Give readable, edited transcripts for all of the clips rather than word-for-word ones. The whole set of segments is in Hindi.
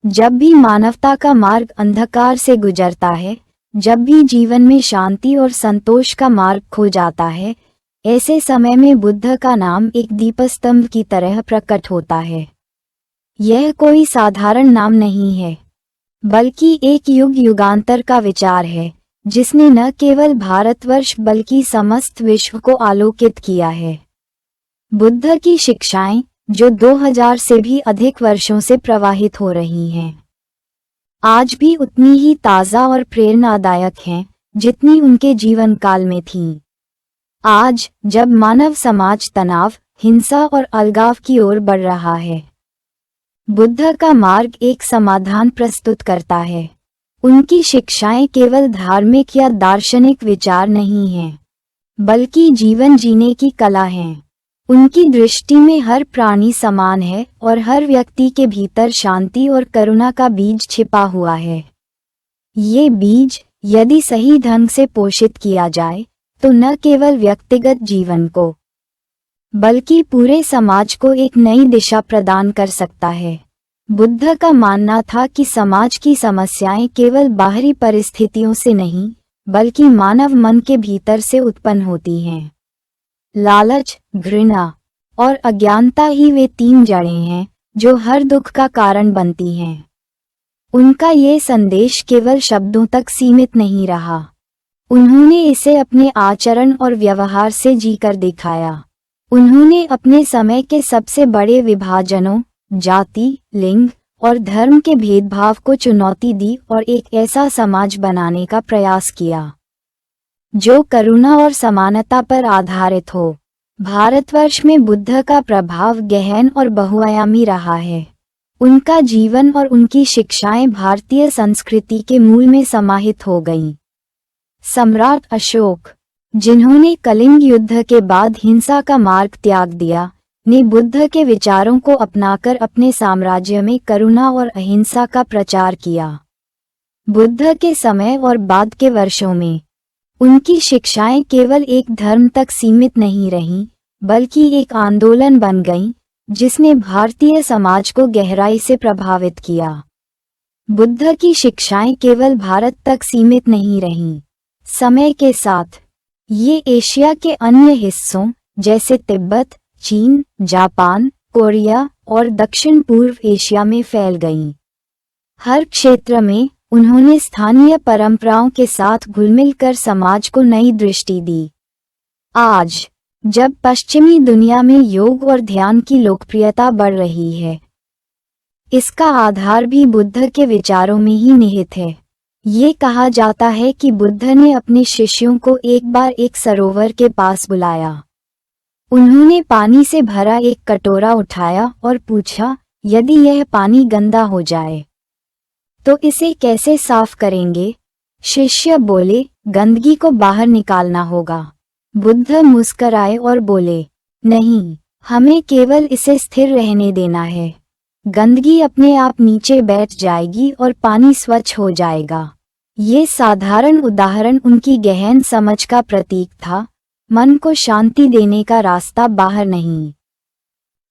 जब भी मानवता का मार्ग अंधकार से गुजरता है, जब भी जीवन में शांति और संतोष का मार्ग खो जाता है, ऐसे समय में बुद्ध का नाम एक दीपस्तंभ की तरह प्रकट होता है। यह कोई साधारण नाम नहीं है, बल्कि एक युग युगांतर का विचार है, जिसने न केवल भारतवर्ष बल्कि समस्त विश्व को आलोकित किया है। बुद्ध की शिक्षाएं, जो 2000 से भी अधिक वर्षों से प्रवाहित हो रही हैं, आज भी उतनी ही ताज़ा और प्रेरणादायक हैं, जितनी उनके जीवन काल में थीं। आज, जब मानव समाज तनाव, हिंसा और अलगाव की ओर बढ़ रहा है, बुद्ध का मार्ग एक समाधान प्रस्तुत करता है। उनकी शिक्षाएं केवल धार्मिक या दार्शनिक विचार नहीं हैं, बल्कि जीवन जीने की कला हैं। उनकी दृष्टि में हर प्राणी समान है और हर व्यक्ति के भीतर शांति और करुणा का बीज छिपा हुआ है। ये बीज, यदि सही ढंग से पोषित किया जाए, तो न केवल व्यक्तिगत जीवन को, बल्कि पूरे समाज को एक नई दिशा प्रदान कर सकता है। बुद्ध का मानना था कि समाज की समस्याएं केवल बाहरी परिस्थितियों से नहीं, बल्कि मानव मन के भीतर से उत्पन्न होती हैं। लालच, घृणा और अज्ञानता ही वे 3 जड़ें हैं जो हर दुख का कारण बनती हैं। उनका ये संदेश केवल शब्दों तक सीमित नहीं रहा, उन्होंने इसे अपने आचरण और व्यवहार से जीकर दिखाया। उन्होंने अपने समय के सबसे बड़े विभाजनों, जाति, लिंग और धर्म के भेदभाव को चुनौती दी और एक ऐसा समाज बनाने का प्रयास किया जो करुणा और समानता पर आधारित हो। भारतवर्ष में बुद्ध का प्रभाव गहन और बहुआयामी रहा है। उनका जीवन और उनकी शिक्षाएं भारतीय संस्कृति के मूल में समाहित हो गईं। सम्राट अशोक, जिन्होंने कलिंग युद्ध के बाद हिंसा का मार्ग त्याग दिया, ने बुद्ध के विचारों को अपनाकर अपने साम्राज्य में करुणा और अहिंसा का प्रचार किया। बुद्ध के समय और बाद के वर्षों में उनकी शिक्षाएं केवल एक धर्म तक सीमित नहीं रहीं, बल्कि एक आंदोलन बन गईं, जिसने भारतीय समाज को गहराई से प्रभावित किया। बुद्ध की शिक्षाएं केवल भारत तक सीमित नहीं रहीं। समय के साथ ये एशिया के अन्य हिस्सों जैसे तिब्बत, चीन, जापान, कोरिया और दक्षिण पूर्व एशिया में फैल गईं। हर क्षेत्र में उन्होंने स्थानीय परंपराओं के साथ घुल-मिल कर समाज को नई दृष्टि दी। आज, जब पश्चिमी दुनिया में योग और ध्यान की लोकप्रियता बढ़ रही है, इसका आधार भी बुद्ध के विचारों में ही निहित है। ये कहा जाता है कि बुद्ध ने अपने शिष्यों को एक बार एक सरोवर के पास बुलाया। उन्होंने पानी से भरा एक कटोरा उठाया और पूछा, यदि यह पानी गंदा हो जाए तो इसे कैसे साफ करेंगे? शिष्य बोले, गंदगी को बाहर निकालना होगा। बुद्ध मुस्कराए और बोले, नहीं, हमें केवल इसे स्थिर रहने देना है। गंदगी अपने आप नीचे बैठ जाएगी और पानी स्वच्छ हो जाएगा। ये साधारण उदाहरण उनकी गहन समझ का प्रतीक था। मन को शांति देने का रास्ता बाहर नहीं,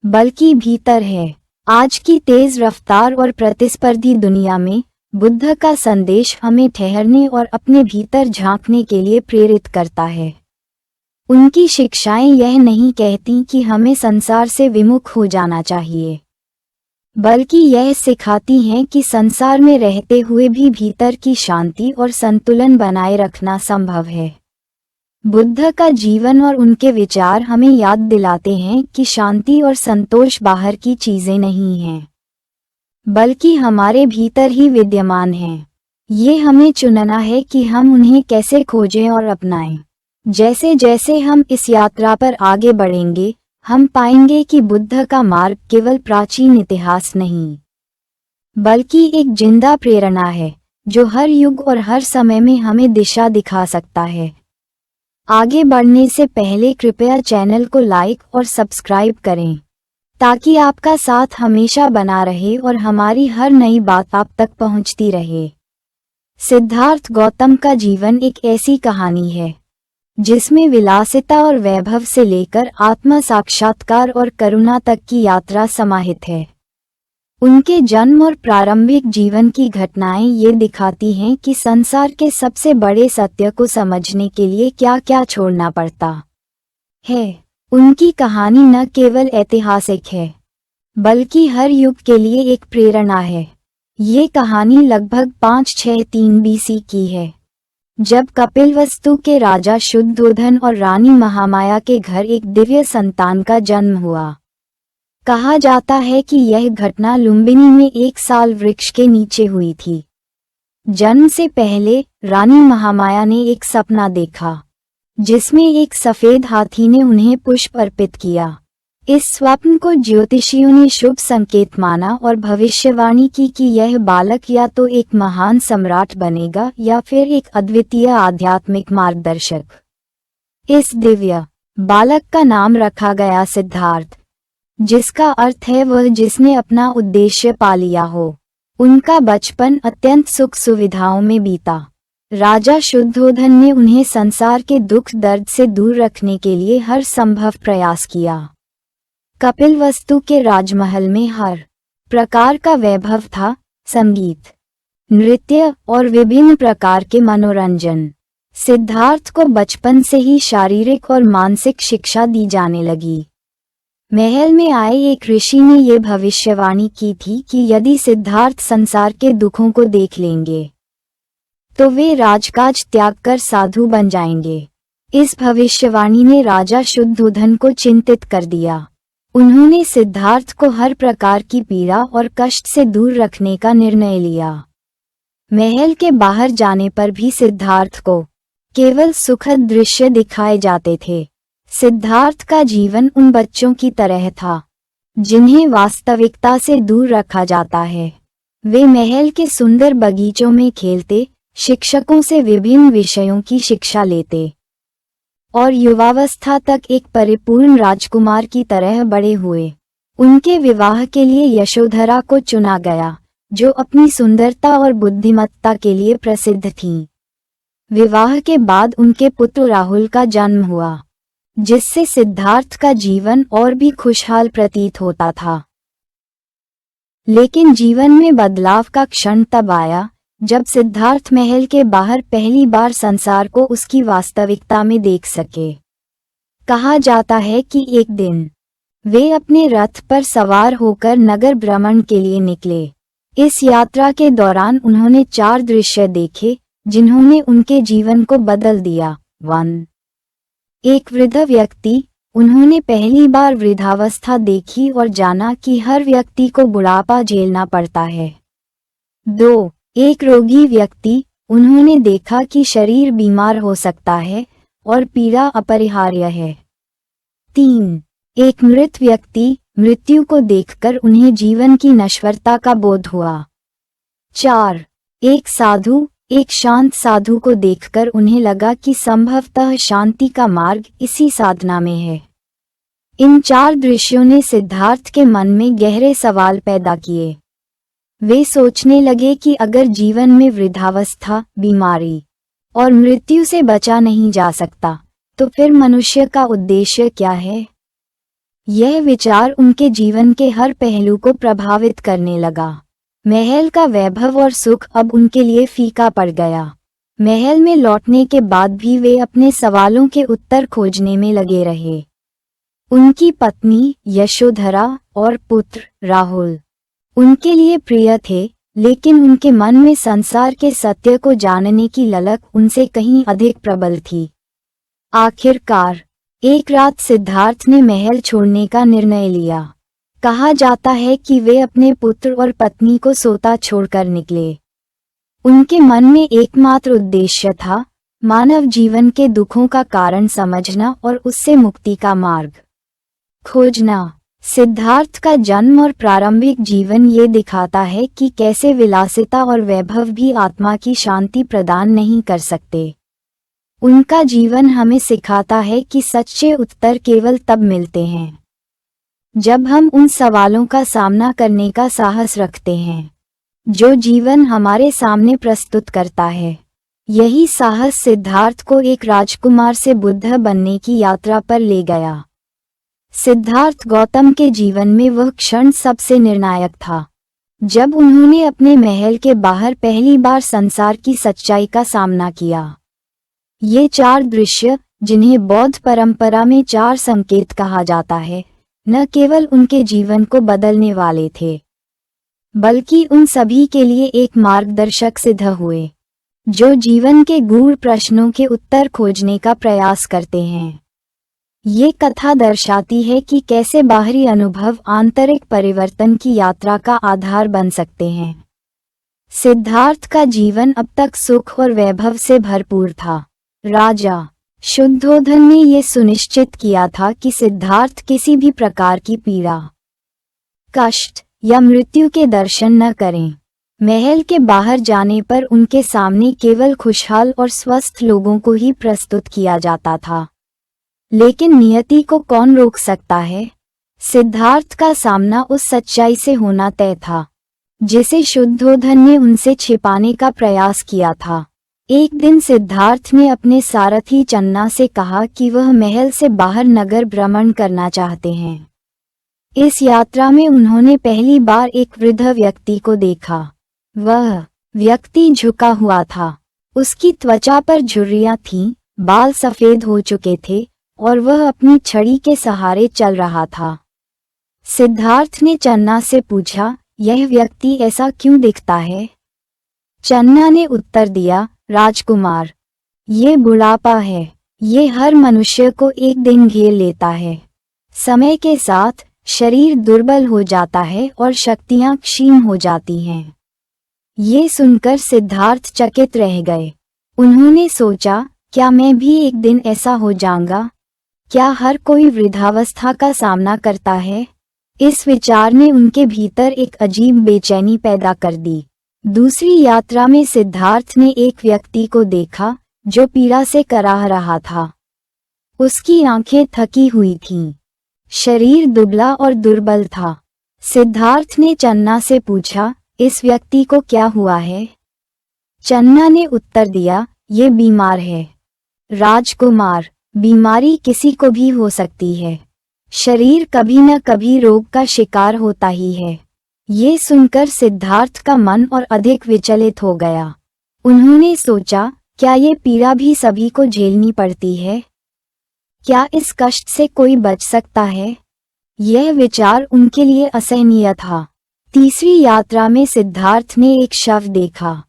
बल्कि भीतर है। आज की तेज रफ्तार और प्रतिस्पर्धी दुनिया में बुद्ध का संदेश हमें ठहरने और अपने भीतर झांकने के लिए प्रेरित करता है। उनकी शिक्षाएं यह नहीं कहती कि हमें संसार से विमुख हो जाना चाहिए, बल्कि यह सिखाती हैं कि संसार में रहते हुए भी भीतर की शांति और संतुलन बनाए रखना संभव है। बुद्ध का जीवन और उनके विचार हमें याद दिलाते हैं कि शांति और संतोष बाहर की चीजें नहीं हैं, बल्कि हमारे भीतर ही विद्यमान हैं। ये हमें चुनना है कि हम उन्हें कैसे खोजें और अपनाएं। जैसे जैसे हम इस यात्रा पर आगे बढ़ेंगे, हम पाएंगे कि बुद्ध का मार्ग केवल प्राचीन इतिहास नहीं, बल्कि एक जिंदा प्रेरणा है, जो हर युग और हर समय में हमें दिशा दिखा सकता है। आगे बढ़ने से पहले कृपया चैनल को लाइक और सब्सक्राइब करें, ताकि आपका साथ हमेशा बना रहे और हमारी हर नई बात आप तक पहुंचती रहे। सिद्धार्थ गौतम का जीवन एक ऐसी कहानी है, जिसमें विलासिता और वैभव से लेकर आत्म साक्षात्कार और करुणा तक की यात्रा समाहित है। उनके जन्म और प्रारंभिक जीवन की घटनाएं ये दिखाती हैं कि संसार के सबसे बड़े सत्य को समझने के लिए क्या क्या छोड़ना पड़ता है। उनकी कहानी न केवल ऐतिहासिक है बल्कि हर युग के लिए एक प्रेरणा है। ये कहानी लगभग 563 बीसी की है, जब कपिलवस्तु के राजा शुद्धोधन और रानी महामाया के घर एक दिव्य संतान का जन्म हुआ। कहा जाता है कि यह घटना लुम्बिनी में एक साल वृक्ष के नीचे हुई थी। जन्म से पहले रानी महामाया ने एक सपना देखा जिसमें एक सफेद हाथी ने उन्हें पुष्प अर्पित किया। इस स्वप्न को ज्योतिषियों ने शुभ संकेत माना और भविष्यवाणी की कि यह बालक या तो एक महान सम्राट बनेगा या फिर एक अद्वितीय आध्यात्मिक मार्गदर्शक। इस दिव्य बालक का नाम रखा गया सिद्धार्थ, जिसका अर्थ है वह जिसने अपना उद्देश्य पा लिया हो। उनका बचपन अत्यंत सुख सुविधाओं में बीता। राजा शुद्धोधन ने उन्हें संसार के दुख दर्द से दूर रखने के लिए हर संभव प्रयास किया। कपिलवस्तु के राजमहल में हर प्रकार का वैभव था, संगीत, नृत्य और विभिन्न प्रकार के मनोरंजन। सिद्धार्थ को बचपन से ही शारीरिक और मानसिक शिक्षा दी जाने लगी। महल में आए एक ऋषि ने ये भविष्यवाणी की थी कि यदि सिद्धार्थ संसार के दुखों को देख लेंगे तो वे राजकाज त्याग कर साधु बन जाएंगे। इस भविष्यवाणी ने राजा शुद्धोधन को चिंतित कर दिया। उन्होंने सिद्धार्थ को हर प्रकार की पीड़ा और कष्ट से दूर रखने का निर्णय लिया। महल के बाहर जाने पर भी सिद्धार्थ को केवल सुखद दृश्य दिखाए जाते थे। सिद्धार्थ का जीवन उन बच्चों की तरह था जिन्हें वास्तविकता से दूर रखा जाता है। वे महल के सुंदर बगीचों में खेलते, शिक्षकों से विभिन्न विषयों की शिक्षा लेते और युवावस्था तक एक परिपूर्ण राजकुमार की तरह बड़े हुए। उनके विवाह के लिए यशोधरा को चुना गया, जो अपनी सुंदरता और बुद्धिमत्ता के लिए प्रसिद्ध थीं। विवाह के बाद उनके पुत्र राहुल का जन्म हुआ, जिससे सिद्धार्थ का जीवन और भी खुशहाल प्रतीत होता था। लेकिन जीवन में बदलाव का क्षण तब आया जब सिद्धार्थ महल के बाहर पहली बार संसार को उसकी वास्तविकता में देख सके। कहा जाता है कि एक दिन वे अपने रथ पर सवार होकर नगर भ्रमण के लिए निकले। इस यात्रा के दौरान उन्होंने 4 दृश्य देखे जिन्होंने उनके जीवन को बदल दिया। 1. एक वृद्ध व्यक्ति। उन्होंने पहली बार वृद्धावस्था देखी और जाना कि हर व्यक्ति को बुढ़ापा झेलना पड़ता है। 2. एक रोगी व्यक्ति। उन्होंने देखा कि शरीर बीमार हो सकता है और पीड़ा अपरिहार्य है। 3. एक मृत व्यक्ति। मृत्यु को देखकर उन्हें जीवन की नश्वरता का बोध हुआ। 4. एक साधु। एक शांत साधु को देखकर उन्हें लगा कि संभवतः शांति का मार्ग इसी साधना में है। इन 4 दृश्यों ने सिद्धार्थ के मन में गहरे सवाल पैदा किए। वे सोचने लगे कि अगर जीवन में वृद्धावस्था, बीमारी और मृत्यु से बचा नहीं जा सकता, तो फिर मनुष्य का उद्देश्य क्या है? यह विचार उनके जीवन के हर पहलू को प्रभावित करने लगा। महल का वैभव और सुख अब उनके लिए फीका पड़ गया। महल में लौटने के बाद भी वे अपने सवालों के उत्तर खोजने में लगे रहे। उनकी पत्नी यशोधरा और पुत्र राहुल उनके लिए प्रिय थे, लेकिन उनके मन में संसार के सत्य को जानने की ललक उनसे कहीं अधिक प्रबल थी। आखिरकार एक रात सिद्धार्थ ने महल छोड़ने का निर्णय लिया। कहा जाता है कि वे अपने पुत्र और पत्नी को सोता छोड़कर निकले। उनके मन में एकमात्र उद्देश्य था, मानव जीवन के दुखों का कारण समझना और उससे मुक्ति का मार्ग खोजना। सिद्धार्थ का जन्म और प्रारंभिक जीवन ये दिखाता है कि कैसे विलासिता और वैभव भी आत्मा की शांति प्रदान नहीं कर सकते। उनका जीवन हमें सिखाता है कि सच्चे उत्तर केवल तब मिलते हैं जब हम उन सवालों का सामना करने का साहस रखते हैं जो जीवन हमारे सामने प्रस्तुत करता है। यही साहस सिद्धार्थ को एक राजकुमार से बुद्ध बनने की यात्रा पर ले गया। सिद्धार्थ गौतम के जीवन में वह क्षण सबसे निर्णायक था जब उन्होंने अपने महल के बाहर पहली बार संसार की सच्चाई का सामना किया। ये 4 दृश्य, जिन्हें बौद्ध परंपरा में 4 संकेत कहा जाता है, न केवल उनके जीवन को बदलने वाले थे, बल्कि उन सभी के लिए एक मार्गदर्शक सिद्ध हुए, जो जीवन के गूढ़ प्रश्नों के उत्तर खोजने का प्रयास करते हैं। ये कथा दर्शाती है कि कैसे बाहरी अनुभव आंतरिक परिवर्तन की यात्रा का आधार बन सकते हैं। सिद्धार्थ का जीवन अब तक सुख और वैभव से भरपूर था। राजा शुद्धोधन ने ये सुनिश्चित किया था कि सिद्धार्थ किसी भी प्रकार की पीड़ा, कष्ट या मृत्यु के दर्शन न करें। महल के बाहर जाने पर उनके सामने केवल खुशहाल और स्वस्थ लोगों को ही प्रस्तुत किया जाता था। लेकिन नियति को कौन रोक सकता है? सिद्धार्थ का सामना उस सच्चाई से होना तय था, जिसे शुद्धोधन ने उनसे छिपाने का प्रयास किया था। एक दिन सिद्धार्थ ने अपने सारथी चन्ना से कहा कि वह महल से बाहर नगर भ्रमण करना चाहते हैं। इस यात्रा में उन्होंने पहली बार एक वृद्ध व्यक्ति को देखा। वह व्यक्ति झुका हुआ था, उसकी त्वचा पर झुर्रियां थीं, बाल सफेद हो चुके थे और वह अपनी छड़ी के सहारे चल रहा था। सिद्धार्थ ने चन्ना से पूछा, यह व्यक्ति ऐसा क्यों दिखता है? चन्ना ने उत्तर दिया, राजकुमार, ये बुढ़ापा है। ये हर मनुष्य को एक दिन घेर लेता है। समय के साथ शरीर दुर्बल हो जाता है और शक्तियां क्षीण हो जाती हैं। ये सुनकर सिद्धार्थ चकित रह गए। उन्होंने सोचा, क्या मैं भी एक दिन ऐसा हो जाऊंगा? क्या हर कोई वृद्धावस्था का सामना करता है? इस विचार ने उनके भीतर एक अजीब बेचैनी पैदा कर दी। दूसरी यात्रा में सिद्धार्थ ने एक व्यक्ति को देखा जो पीड़ा से कराह रहा था। उसकी आंखें थकी हुई थीं, शरीर दुबला और दुर्बल था। सिद्धार्थ ने चन्ना से पूछा, इस व्यक्ति को क्या हुआ है? चन्ना ने उत्तर दिया, ये बीमार है। राजकुमार, बीमारी किसी को भी हो सकती है। शरीर कभी न कभी रोग का शिकार होता ही है। ये सुनकर सिद्धार्थ का मन और अधिक विचलित हो गया। उन्होंने सोचा, क्या ये पीड़ा भी सभी को झेलनी पड़ती है? क्या इस कष्ट से कोई बच सकता है? यह विचार उनके लिए असहनीय था। तीसरी यात्रा में सिद्धार्थ ने एक शव देखा।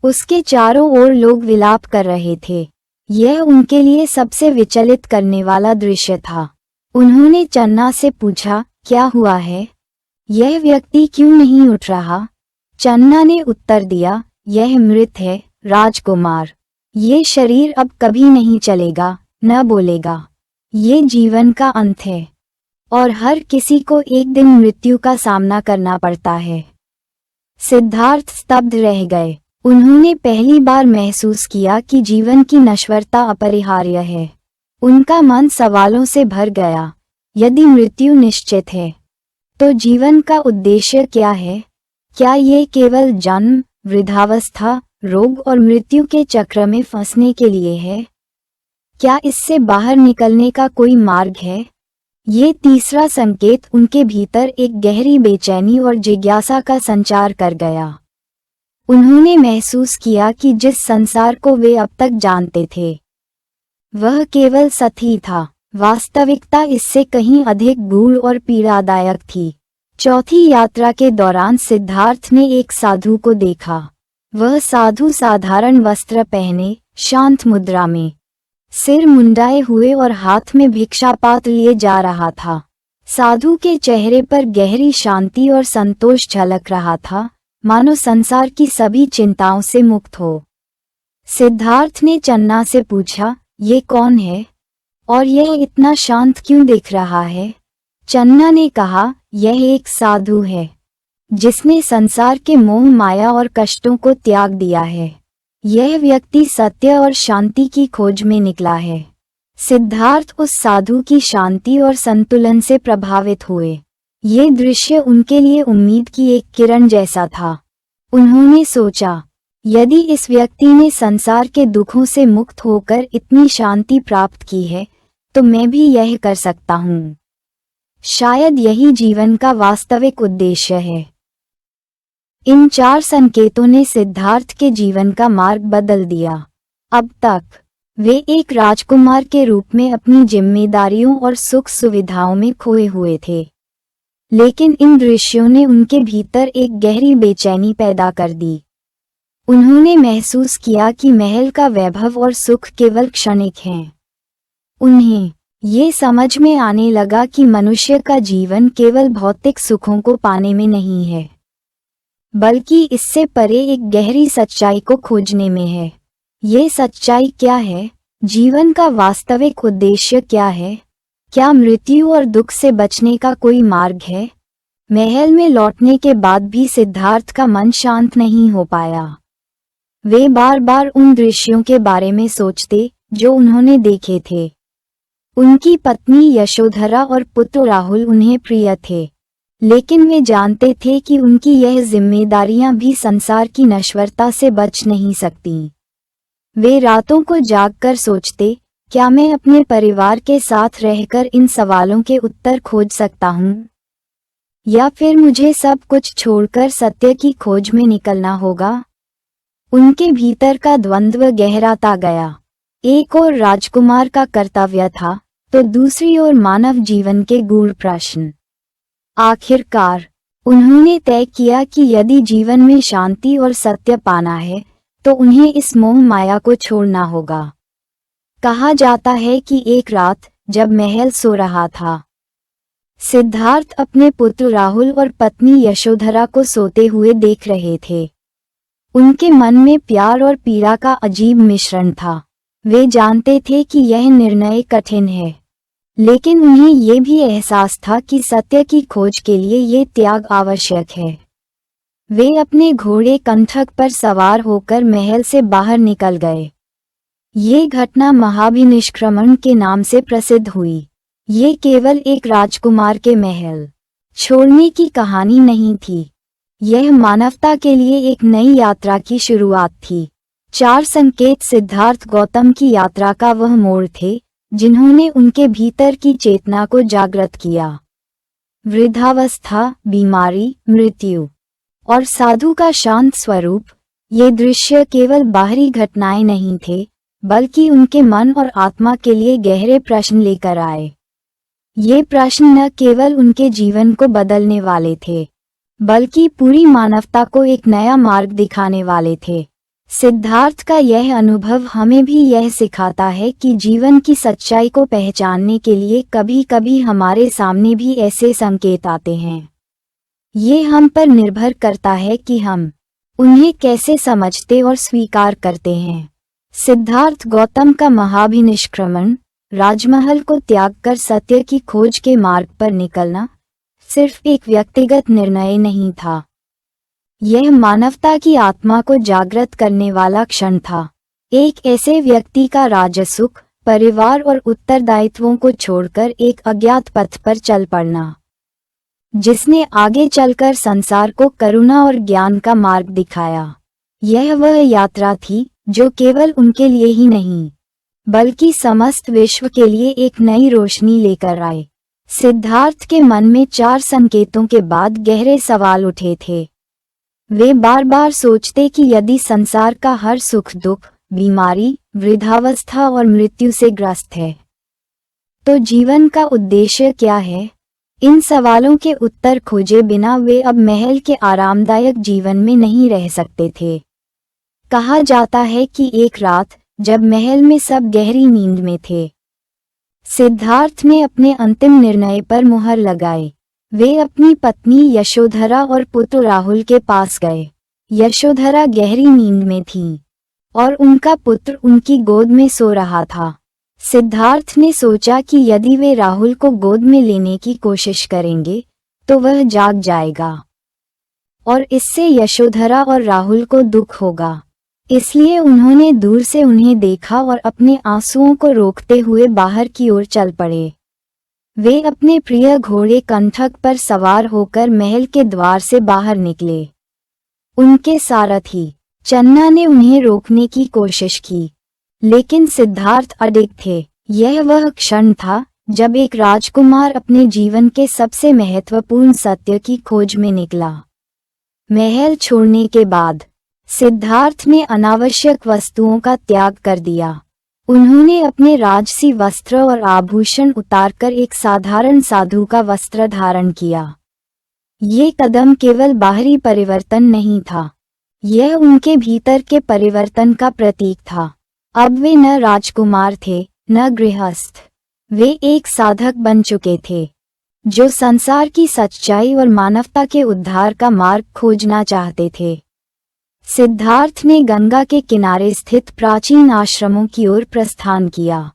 उसके चारों ओर लोग विलाप कर रहे थे। यह उनके लिए सबसे विचलित करने वाला दृश्य था। उन्होंने चन्ना से पूछा, क्या हुआ है? यह व्यक्ति क्यों नहीं उठ रहा? चन्ना ने उत्तर दिया, यह मृत है राजकुमार। ये शरीर अब कभी नहीं चलेगा, न बोलेगा। ये जीवन का अंत है और हर किसी को एक दिन मृत्यु का सामना करना पड़ता है। सिद्धार्थ स्तब्ध रह गए। उन्होंने पहली बार महसूस किया कि जीवन की नश्वरता अपरिहार्य है। उनका मन सवालों से भर गया। यदि मृत्यु निश्चित है, तो जीवन का उद्देश्य क्या है? क्या ये केवल जन्म, वृद्धावस्था, रोग और मृत्यु के चक्र में फंसने के लिए है? क्या इससे बाहर निकलने का कोई मार्ग है? ये तीसरा संकेत उनके भीतर एक गहरी बेचैनी और जिज्ञासा का संचार कर गया। उन्होंने महसूस किया कि जिस संसार को वे अब तक जानते थे, वह केवल सत ही था। वास्तविकता इससे कहीं अधिक गूढ़ और पीड़ादायक थी। चौथी यात्रा के दौरान सिद्धार्थ ने एक साधु को देखा। वह साधु साधारण वस्त्र पहने, शांत मुद्रा में, सिर मुंडाए हुए और हाथ में भिक्षापात्र लिए जा रहा था। साधु के चेहरे पर गहरी शांति और संतोष झलक रहा था, मानो संसार की सभी चिंताओं से मुक्त हो। सिद्धार्थ ने चन्ना से पूछा, ये कौन है और यह इतना शांत क्यों दिख रहा है? चन्ना ने कहा, यह एक साधु है जिसने संसार के मोह माया और कष्टों को त्याग दिया है। यह व्यक्ति सत्य और शांति की खोज में निकला है। सिद्धार्थ उस साधु की शांति और संतुलन से प्रभावित हुए। ये दृश्य उनके लिए उम्मीद की एक किरण जैसा था। उन्होंने सोचा, यदि इस व्यक्ति ने संसार के दुखों से मुक्त होकर इतनी शांति प्राप्त की है, तो मैं भी यह कर सकता हूँ। शायद यही जीवन का वास्तविक उद्देश्य है। इन 4 संकेतों ने सिद्धार्थ के जीवन का मार्ग बदल दिया। अब तक वे एक राजकुमार के रूप में अपनी जिम्मेदारियों और सुख सुविधाओं में खोए हुए थे, लेकिन इन दृश्यों ने उनके भीतर एक गहरी बेचैनी पैदा कर दी। उन्होंने महसूस किया कि महल का वैभव और सुख केवल क्षणिक हैं। उन्हें ये समझ में आने लगा कि मनुष्य का जीवन केवल भौतिक सुखों को पाने में नहीं है, बल्कि इससे परे एक गहरी सच्चाई को खोजने में है। ये सच्चाई क्या है? जीवन का वास्तविक उद्देश्य क्या है? क्या मृत्यु और दुख से बचने का कोई मार्ग है? महल में लौटने के बाद भी सिद्धार्थ का मन शांत नहीं हो पाया। वे बार बार उन दृश्यों के बारे में सोचते जो उन्होंने देखे थे। उनकी पत्नी यशोधरा और पुत्र राहुल उन्हें प्रिय थे, लेकिन वे जानते थे कि उनकी यह जिम्मेदारियां भी संसार की नश्वरता से बच नहीं सकतीं। वे रातों को जागकर सोचते, क्या मैं अपने परिवार के साथ रहकर इन सवालों के उत्तर खोज सकता हूँ, या फिर मुझे सब कुछ छोड़कर सत्य की खोज में निकलना होगा? उनके भीतर का द्वंद्व गहराता गया। एक ओर राजकुमार का कर्तव्य था, तो दूसरी ओर मानव जीवन के गूढ़ प्रश्न। आखिरकार उन्होंने तय किया कि यदि जीवन में शांति और सत्य पाना है, तो उन्हें इस मोह माया को छोड़ना होगा। कहा जाता है कि एक रात जब महल सो रहा था, सिद्धार्थ अपने पुत्र राहुल और पत्नी यशोधरा को सोते हुए देख रहे थे। उनके मन में प्यार और पीड़ा का अजीब मिश्रण था। वे जानते थे कि यह निर्णय कठिन है, लेकिन उन्हें ये भी एहसास था कि सत्य की खोज के लिए ये त्याग आवश्यक है। वे अपने घोड़े कंठक पर सवार होकर महल से बाहर निकल गए। ये घटना महाभिनिष्क्रमण के नाम से प्रसिद्ध हुई। ये केवल एक राजकुमार के महल छोड़ने की कहानी नहीं थी, यह मानवता के लिए एक नई यात्रा की शुरुआत थी। 4 संकेत सिद्धार्थ गौतम की यात्रा का वह मोड़ थे जिन्होंने उनके भीतर की चेतना को जागृत किया। वृद्धावस्था, बीमारी, मृत्यु और साधु का शांत स्वरूप, ये दृश्य केवल बाहरी घटनाएं नहीं थे, बल्कि उनके मन और आत्मा के लिए गहरे प्रश्न लेकर आए। ये प्रश्न न केवल उनके जीवन को बदलने वाले थे, बल्कि पूरी मानवता को एक नया मार्ग दिखाने वाले थे। सिद्धार्थ का यह अनुभव हमें भी यह सिखाता है कि जीवन की सच्चाई को पहचानने के लिए कभी कभी हमारे सामने भी ऐसे संकेत आते हैं। ये हम पर निर्भर करता है कि हम उन्हें कैसे समझते और स्वीकार करते हैं। सिद्धार्थ गौतम का महाभिनिष्क्रमण, राजमहल को त्याग कर सत्य की खोज के मार्ग पर निकलना, सिर्फ एक व्यक्तिगत निर्णय नहीं था। यह मानवता की आत्मा को जागृत करने वाला क्षण था। एक ऐसे व्यक्ति का राजसुख, परिवार और उत्तरदायित्वों को छोड़कर एक अज्ञात पथ पर चल पड़ना, जिसने आगे चलकर संसार को करुणा और ज्ञान का मार्ग दिखाया। यह वह यात्रा थी जो केवल उनके लिए ही नहीं, बल्कि समस्त विश्व के लिए एक नई रोशनी लेकर आए। सिद्धार्थ के मन में 4 संकेतों के बाद गहरे सवाल उठे थे। वे बार बार सोचते कि यदि संसार का हर सुख दुख, बीमारी, वृद्धावस्था और मृत्यु से ग्रस्त है, तो जीवन का उद्देश्य क्या है? इन सवालों के उत्तर खोजे बिना वे अब महल के आरामदायक जीवन में नहीं रह सकते थे। कहा जाता है कि एक रात जब महल में सब गहरी नींद में थे, सिद्धार्थ ने अपने अंतिम निर्णय पर मुहर लगाई। वे अपनी पत्नी यशोधरा और पुत्र राहुल के पास गए। यशोधरा गहरी नींद में थी और उनका पुत्र उनकी गोद में सो रहा था। सिद्धार्थ ने सोचा कि यदि वे राहुल को गोद में लेने की कोशिश करेंगे तो वह जाग जाएगा और इससे यशोधरा और राहुल को दुख होगा। इसलिए उन्होंने दूर से उन्हें देखा और अपने आंसुओं को रोकते हुए बाहर की ओर चल पड़े। वे अपने प्रिय घोड़े कंठक पर सवार होकर महल के द्वार से बाहर निकले। उनके सारथी चन्ना ने उन्हें रोकने की कोशिश की, लेकिन सिद्धार्थ अडिग थे। यह वह क्षण था जब एक राजकुमार अपने जीवन के सबसे महत्वपूर्ण सत्य की खोज में निकला। महल छोड़ने के बाद सिद्धार्थ ने अनावश्यक वस्तुओं का त्याग कर दिया। उन्होंने अपने राजसी वस्त्र और आभूषण उतारकर एक साधारण साधु का वस्त्र धारण किया। ये कदम केवल बाहरी परिवर्तन नहीं था, यह उनके भीतर के परिवर्तन का प्रतीक था। अब वे न राजकुमार थे न गृहस्थ, वे एक साधक बन चुके थे जो संसार की सच्चाई और मानवता के उद्धार का मार्ग खोजना चाहते थे। सिद्धार्थ ने गंगा के किनारे स्थित प्राचीन आश्रमों की ओर प्रस्थान किया।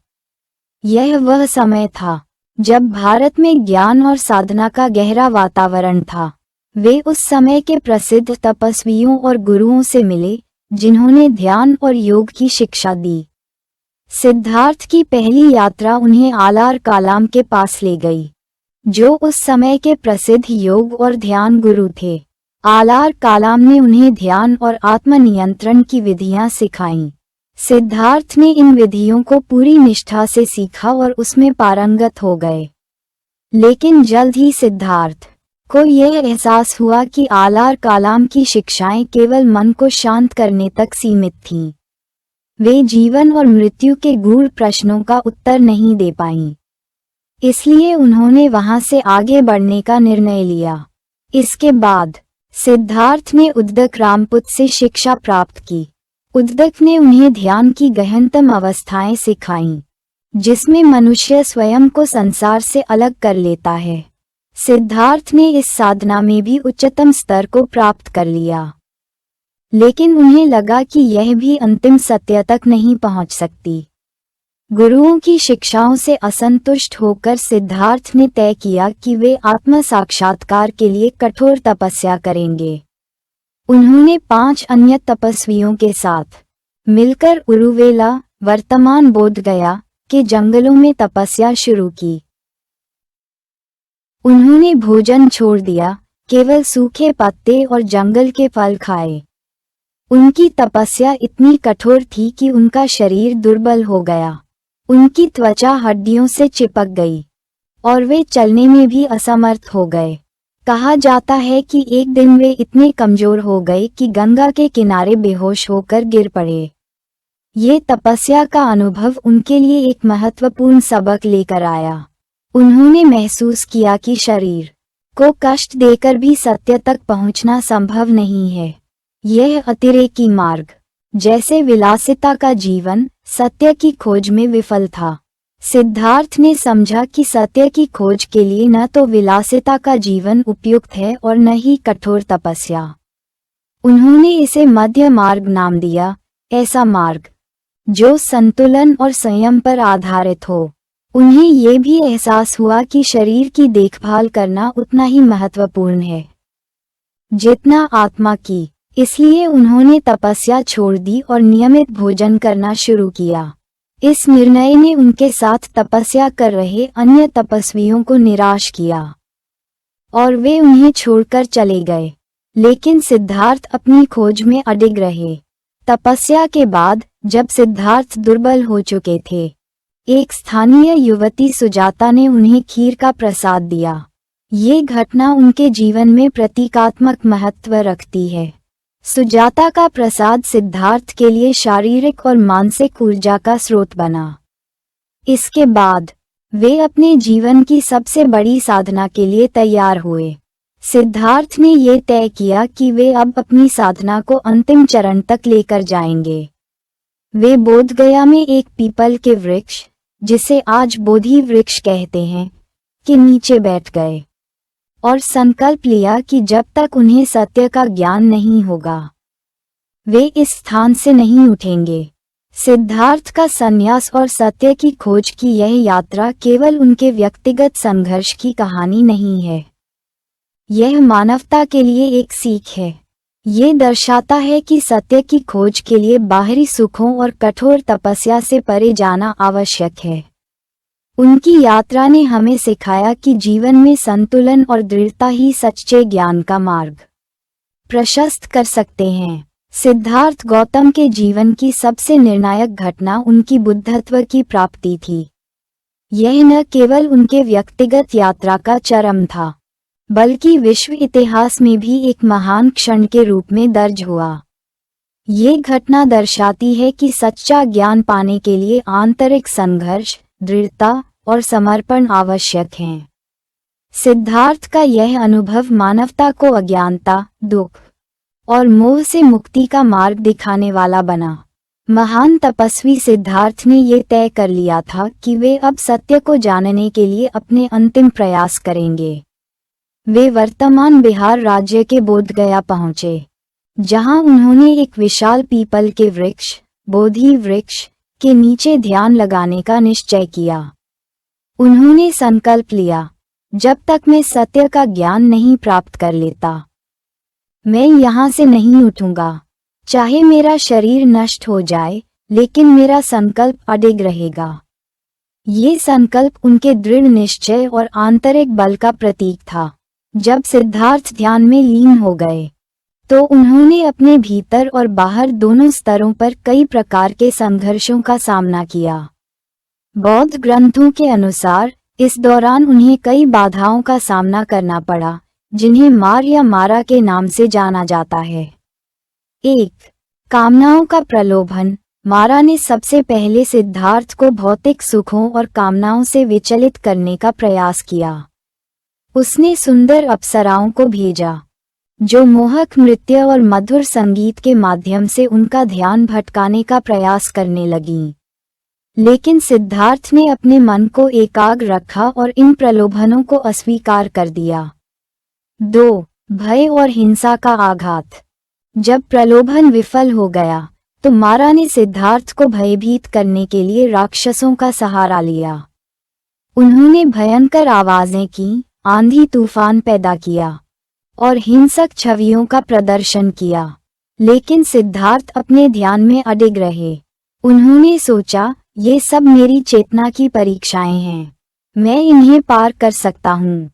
यह वह समय था जब भारत में ज्ञान और साधना का गहरा वातावरण था। वे उस समय के प्रसिद्ध तपस्वियों और गुरुओं से मिले जिन्होंने ध्यान और योग की शिक्षा दी। सिद्धार्थ की पहली यात्रा उन्हें आलार कालाम के पास ले गई, जो उस समय के प्रसिद्ध योग और ध्यान गुरु थे। आलार कालाम ने उन्हें ध्यान और आत्मनियंत्रण की विधियां सिखाईं। सिद्धार्थ ने इन विधियों को पूरी निष्ठा से सीखा और उसमें पारंगत हो गए। लेकिन जल्द ही सिद्धार्थ को यह एहसास हुआ कि आलार कालाम की शिक्षाएं केवल मन को शांत करने तक सीमित थीं। वे जीवन और मृत्यु के गूढ़ प्रश्नों का उत्तर नहीं दे पाईं। इसलिए उन्होंने वहां से आगे बढ़ने का निर्णय लिया। इसके बाद सिद्धार्थ ने उद्दक रामपुत से शिक्षा प्राप्त की। उद्दक ने उन्हें ध्यान की गहनतम अवस्थाएं सिखाईं, जिसमें मनुष्य स्वयं को संसार से अलग कर लेता है। सिद्धार्थ ने इस साधना में भी उच्चतम स्तर को प्राप्त कर लिया, लेकिन उन्हें लगा कि यह भी अंतिम सत्य तक नहीं पहुंच सकती। गुरुओं की शिक्षाओं से असंतुष्ट होकर सिद्धार्थ ने तय किया कि वे आत्म साक्षात्कार के लिए कठोर तपस्या करेंगे। उन्होंने 5 अन्य तपस्वियों के साथ मिलकर उरुवेला, वर्तमान बोधगया के जंगलों में तपस्या शुरू की। उन्होंने भोजन छोड़ दिया, केवल सूखे पत्ते और जंगल के फल खाए। उनकी तपस्या इतनी कठोर थी कि उनका शरीर दुर्बल हो गया। उनकी त्वचा हड्डियों से चिपक गई और वे चलने में भी असमर्थ हो गए। कहा जाता है कि एक दिन वे इतने कमजोर हो गए कि गंगा के किनारे बेहोश होकर गिर पड़े। ये तपस्या का अनुभव उनके लिए एक महत्वपूर्ण सबक लेकर आया। उन्होंने महसूस किया कि शरीर को कष्ट देकर भी सत्य तक पहुंचना संभव नहीं है। यह अतिरेकी मार्ग, जैसे विलासिता का जीवन, सत्य की खोज में विफल था। सिद्धार्थ ने समझा कि सत्य की खोज के लिए न तो विलासिता का जीवन उपयुक्त है और न ही कठोर तपस्या। उन्होंने इसे मध्य मार्ग नाम दिया, ऐसा मार्ग जो संतुलन और संयम पर आधारित हो। उन्हें ये भी एहसास हुआ कि शरीर की देखभाल करना उतना ही महत्वपूर्ण है जितना आत्मा की। इसलिए उन्होंने तपस्या छोड़ दी और नियमित भोजन करना शुरू किया। इस निर्णय ने उनके साथ तपस्या कर रहे अन्य तपस्वियों को निराश किया और वे उन्हें छोड़कर चले गए। लेकिन सिद्धार्थ अपनी खोज में अडिग रहे। तपस्या के बाद जब सिद्धार्थ दुर्बल हो चुके थे, एक स्थानीय युवती सुजाता ने उन्हें खीर का प्रसाद दिया। ये घटना उनके जीवन में प्रतीकात्मक महत्व रखती है। सुजाता का प्रसाद सिद्धार्थ के लिए शारीरिक और मानसिक ऊर्जा का स्रोत बना। इसके बाद वे अपने जीवन की सबसे बड़ी साधना के लिए तैयार हुए। सिद्धार्थ ने ये तय किया कि वे अब अपनी साधना को अंतिम चरण तक लेकर जाएंगे। वे बोधगया में एक पीपल के वृक्ष, जिसे आज बोधि वृक्ष कहते हैं, के नीचे बैठ गए और संकल्प लिया कि जब तक उन्हें सत्य का ज्ञान नहीं होगा, वे इस स्थान से नहीं उठेंगे। सिद्धार्थ का संन्यास और सत्य की खोज की यह यात्रा केवल उनके व्यक्तिगत संघर्ष की कहानी नहीं है, यह मानवता के लिए एक सीख है। ये दर्शाता है कि सत्य की खोज के लिए बाहरी सुखों और कठोर तपस्या से परे जाना आवश्यक है। उनकी यात्रा ने हमें सिखाया कि जीवन में संतुलन और दृढ़ता ही सच्चे ज्ञान का मार्ग प्रशस्त कर सकते हैं। सिद्धार्थ गौतम के जीवन की सबसे निर्णायक घटना उनकी बुद्धत्व की प्राप्ति थी। यह न केवल उनके व्यक्तिगत यात्रा का चरम था, बल्कि विश्व इतिहास में भी एक महान क्षण के रूप में दर्ज हुआ। ये घटना दर्शाती है कि सच्चा ज्ञान पाने के लिए आंतरिक संघर्ष, दृढ़ता और समर्पण आवश्यक हैं। सिद्धार्थ का यह अनुभव मानवता को अज्ञानता, दुख और मोह से मुक्ति का मार्ग दिखाने वाला बना। महान तपस्वी सिद्धार्थ ने ये तय कर लिया था कि वे अब सत्य को जानने के लिए अपने अंतिम प्रयास करेंगे। वे वर्तमान बिहार राज्य के बोधगया पहुंचे, जहां उन्होंने एक विशाल पीपल के वृक्ष, बोधि वृक्ष, के नीचे ध्यान लगाने का निश्चय किया। उन्होंने संकल्प लिया, जब तक मैं सत्य का ज्ञान नहीं प्राप्त कर लेता, मैं यहाँ से नहीं उठूंगा। चाहे मेरा शरीर नष्ट हो जाए, लेकिन मेरा संकल्प अडिग रहेगा। ये संकल्प उनके दृढ़ निश्चय और आंतरिक बल का प्रतीक था। जब सिद्धार्थ ध्यान में लीन हो गए, तो उन्होंने अपने भीतर और बाहर दोनों स्तरों पर कई प्रकार के संघर्षों का सामना किया। बौद्ध ग्रंथों के अनुसार इस दौरान उन्हें कई बाधाओं का सामना करना पड़ा, जिन्हें मार या मारा के नाम से जाना जाता है। 1. कामनाओं का प्रलोभन। मारा ने सबसे पहले सिद्धार्थ को भौतिक सुखों और कामनाओं से विचलित करने का प्रयास किया। उसने सुंदर अप्सराओं को भेजा, जो मोहक नृत्य और मधुर संगीत के माध्यम से उनका ध्यान भटकाने का प्रयास करने लगीं। लेकिन सिद्धार्थ ने अपने मन को एकाग्र रखा और इन प्रलोभनों को अस्वीकार कर दिया। 2. भय और हिंसा का आघात। जब प्रलोभन विफल हो गया, तो मारा ने सिद्धार्थ को भयभीत करने के लिए राक्षसों का सहारा लिया। उन्होंने भयंकर आवाजें की, आंधी तूफान पैदा किया और हिंसक छवियों का प्रदर्शन किया। लेकिन सिद्धार्थ अपने ध्यान में अडिग रहे। उन्होंने सोचा, ये सब मेरी चेतना की परीक्षाएं हैं, मैं इन्हें पार कर सकता हूँ।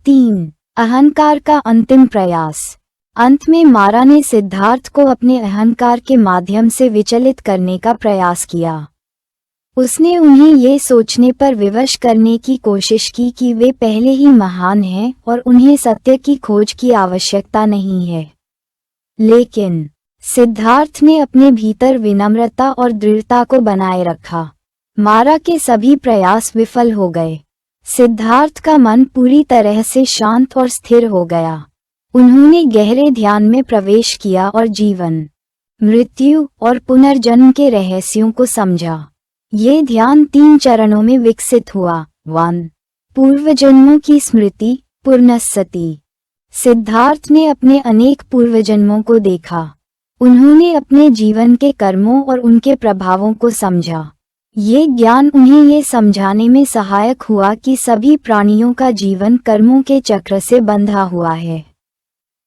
3. अहंकार का अंतिम प्रयास। अंत में मारा ने सिद्धार्थ को अपने अहंकार के माध्यम से विचलित करने का प्रयास किया। उसने उन्हें ये सोचने पर विवश करने की कोशिश की कि वे पहले ही महान हैं और उन्हें सत्य की खोज की आवश्यकता नहीं है। लेकिन सिद्धार्थ ने अपने भीतर विनम्रता और दृढ़ता को बनाए रखा। मारा के सभी प्रयास विफल हो गए। सिद्धार्थ का मन पूरी तरह से शांत और स्थिर हो गया। उन्होंने गहरे ध्यान में प्रवेश किया और जीवन, मृत्यु और पुनर्जन्म के रहस्यों को समझा। ये ध्यान 3 चरणों में विकसित हुआ। 1. पूर्व जन्मों की स्मृति, पुनस्सति। सिद्धार्थ ने अपने अनेक पूर्व जन्मों को देखा। उन्होंने अपने जीवन के कर्मों और उनके प्रभावों को समझा। ये ज्ञान उन्हें ये समझाने में सहायक हुआ कि सभी प्राणियों का जीवन कर्मों के चक्र से बंधा हुआ है।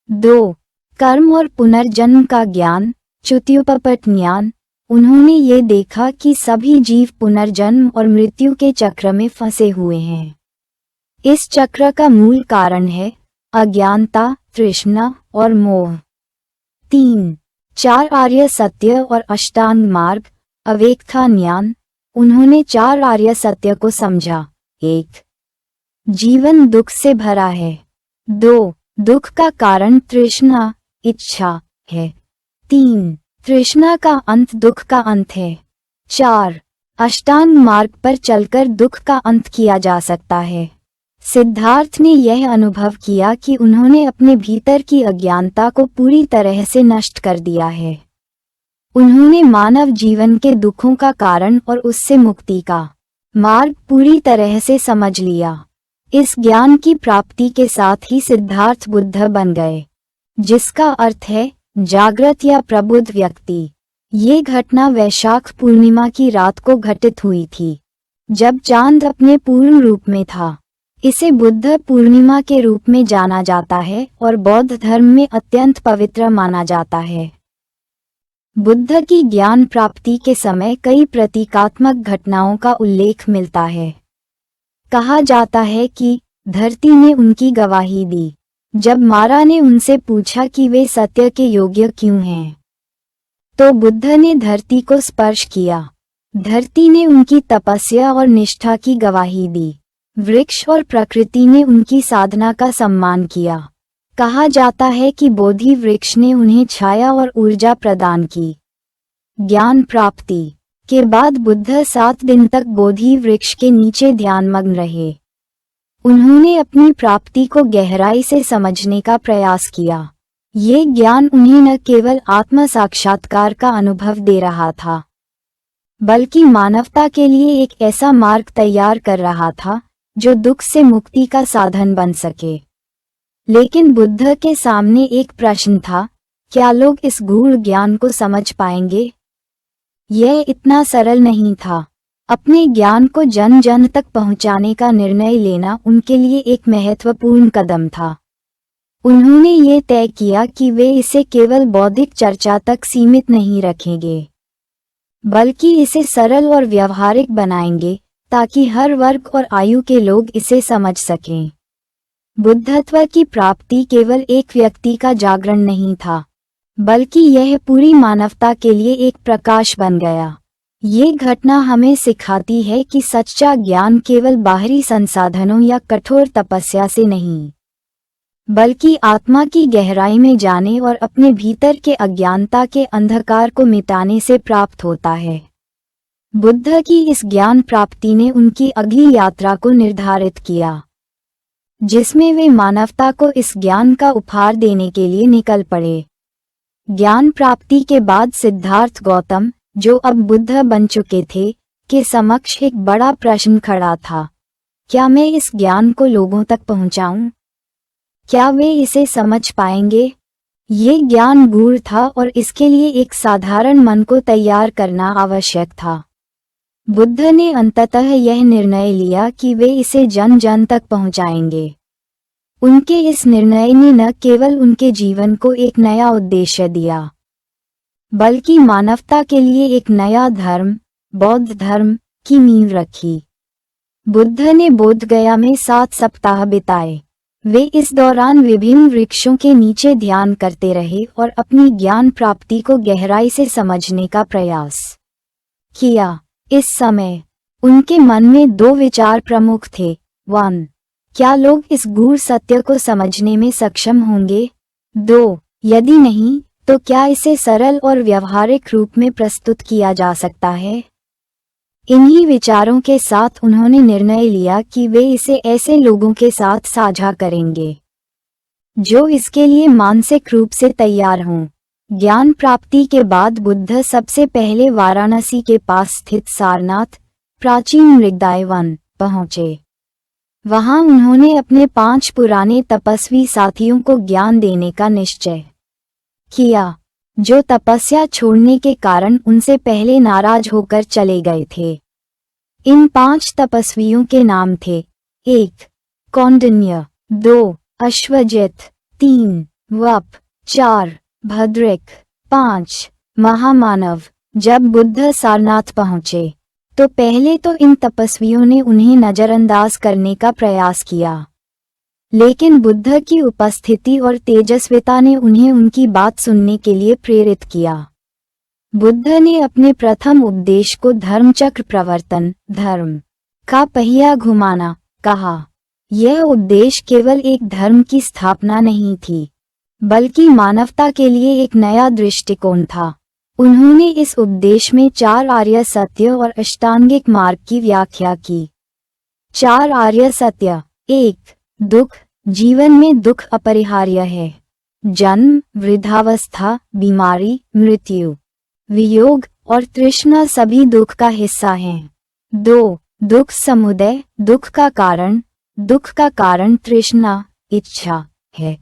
2. कर्म और पुनर्जन्म का ज्ञान, च्युत्युपपट ज्ञान। उन्होंने ये देखा कि सभी जीव पुनर्जन्म और मृत्यु के चक्र में फंसे हुए हैं। इस चक्र का मूल कारण है अज्ञानता, तृष्णा और मोह। 3. 4 आर्य सत्य और अष्टांग मार्ग, अवेक्था ज्ञान। उन्होंने 4 आर्य सत्य को समझा। 1. जीवन दुख से भरा है। 2. दुख का कारण तृष्णा, इच्छा है। 3. तृष्णा का अंत दुख का अंत है। 4. अष्टांग मार्ग पर चलकर दुख का अंत किया जा सकता है। सिद्धार्थ ने यह अनुभव किया कि उन्होंने अपने भीतर की अज्ञानता को पूरी तरह से नष्ट कर दिया है। उन्होंने मानव जीवन के दुखों का कारण और उससे मुक्ति का मार्ग पूरी तरह से समझ लिया। इस ज्ञान की प्राप्ति के साथ ही सिद्धार्थ बुद्ध बन गए, जिसका अर्थ है जागृत या प्रबुद्ध व्यक्ति। ये घटना वैशाख पूर्णिमा की रात को घटित हुई थी, जब चांद अपने पूर्ण रूप में था। इसे बुद्ध पूर्णिमा के रूप में जाना जाता है और बौद्ध धर्म में अत्यंत पवित्र माना जाता है। बुद्ध की ज्ञान प्राप्ति के समय कई प्रतीकात्मक घटनाओं का उल्लेख मिलता है। कहा जाता है कि धरती ने उनकी गवाही दी। जब मारा ने उनसे पूछा कि वे सत्य के योग्य क्यों हैं, तो बुद्ध ने धरती को स्पर्श किया। धरती ने उनकी तपस्या और निष्ठा की गवाही दी। वृक्ष और प्रकृति ने उनकी साधना का सम्मान किया। कहा जाता है कि बोधि वृक्ष ने उन्हें छाया और ऊर्जा प्रदान की। ज्ञान प्राप्ति के बाद बुद्ध 7 दिन तक बोधि वृक्ष के नीचे ध्यानमग्न रहे। उन्होंने अपनी प्राप्ति को गहराई से समझने का प्रयास किया। ये ज्ञान उन्हें न केवल आत्म साक्षात्कार का अनुभव दे रहा था, बल्कि मानवता के लिए एक ऐसा मार्ग तैयार कर रहा था जो दुख से मुक्ति का साधन बन सके। लेकिन बुद्ध के सामने एक प्रश्न था, क्या लोग इस गूढ़ ज्ञान को समझ पाएंगे? यह इतना सरल नहीं था। अपने ज्ञान को जन जन तक पहुंचाने का निर्णय लेना उनके लिए एक महत्वपूर्ण कदम था। उन्होंने ये तय किया कि वे इसे केवल बौद्धिक चर्चा तक सीमित नहीं रखेंगे, बल्कि इसे सरल और व्यवहारिक बनाएंगे ताकि हर वर्ग और आयु के लोग इसे समझ सकें। बुद्धत्व की प्राप्ति केवल एक व्यक्ति का जागरण नहीं था, बल्कि यह पूरी मानवता के लिए एक प्रकाश बन गया। ये घटना हमें सिखाती है कि सच्चा ज्ञान केवल बाहरी संसाधनों या कठोर तपस्या से नहीं, बल्कि आत्मा की गहराई में जाने और अपने भीतर के अज्ञानता के अंधकार को मिटाने से प्राप्त होता है। बुद्ध की इस ज्ञान प्राप्ति ने उनकी अगली यात्रा को निर्धारित किया, जिसमें वे मानवता को इस ज्ञान का उपहार देने के लिए निकल पड़े। ज्ञान प्राप्ति के बाद सिद्धार्थ गौतम, जो अब बुद्ध बन चुके थे, के समक्ष एक बड़ा प्रश्न खड़ा था। क्या मैं इस ज्ञान को लोगों तक पहुंचाऊं? क्या वे इसे समझ पाएंगे? ये ज्ञान गूढ़ था और इसके लिए एक साधारण मन को तैयार करना आवश्यक था। बुद्ध ने अंततः यह निर्णय लिया कि वे इसे जन जन तक पहुंचाएंगे। उनके इस निर्णय ने न केवल उनके जीवन को एक नया उद्देश्य दिया, बल्कि मानवता के लिए एक नया धर्म, बौद्ध धर्म, की नींव रखी। बुद्ध ने बोधगया में 7 सप्ताह बिताए। वे इस दौरान विभिन्न वृक्षों के नीचे ध्यान करते रहे और अपनी ज्ञान प्राप्ति को गहराई से समझने का प्रयास किया। इस समय उनके मन में 2 विचार प्रमुख थे। 1. क्या लोग इस गूढ़ सत्य को समझने में सक्षम होंगे? 2. यदि नहीं, तो क्या इसे सरल और व्यवहारिक रूप में प्रस्तुत किया जा सकता है? इन्हीं विचारों के साथ उन्होंने निर्णय लिया कि वे इसे ऐसे लोगों के साथ साझा करेंगे जो इसके लिए मानसिक रूप से तैयार हों। ज्ञान प्राप्ति के बाद बुद्ध सबसे पहले वाराणसी के पास स्थित सारनाथ, प्राचीन मृगदाय वन, पहुंचे। वहां उन्होंने अपने 5 पुराने तपस्वी साथियों को ज्ञान देने का निश्चय किया, जो तपस्या छोड़ने के कारण उनसे पहले नाराज होकर चले गए थे। इन 5 तपस्वियों के नाम थे: 1. कौंडिन्य, 2. अश्वजित, 3. वप, 4. भद्रिक, 5. महामानव। जब बुद्ध सारनाथ पहुंचे तो पहले तो इन तपस्वियों ने उन्हें नजरअंदाज करने का प्रयास किया, लेकिन बुद्ध की उपस्थिति और तेजस्विता ने उन्हें उनकी बात सुनने के लिए प्रेरित किया। बुद्ध ने अपने प्रथम उपदेश को धर्मचक्र प्रवर्तन, धर्म का पहिया घुमाना, कहा। यह उपदेश केवल एक धर्म की स्थापना नहीं थी, बल्कि मानवता के लिए एक नया दृष्टिकोण था। उन्होंने इस उपदेश में 4 आर्य सत्य और अष्टांगिक मार्ग की व्याख्या की। 4 आर्य सत्य: 1. दुख, जीवन में दुख अपरिहार्य है। जन्म, वृद्धावस्था, बीमारी, मृत्यु, वियोग और तृष्णा सभी दुख का हिस्सा हैं। 2. दुख समुदय, दुख का कारण तृष्णा, इच्छा है।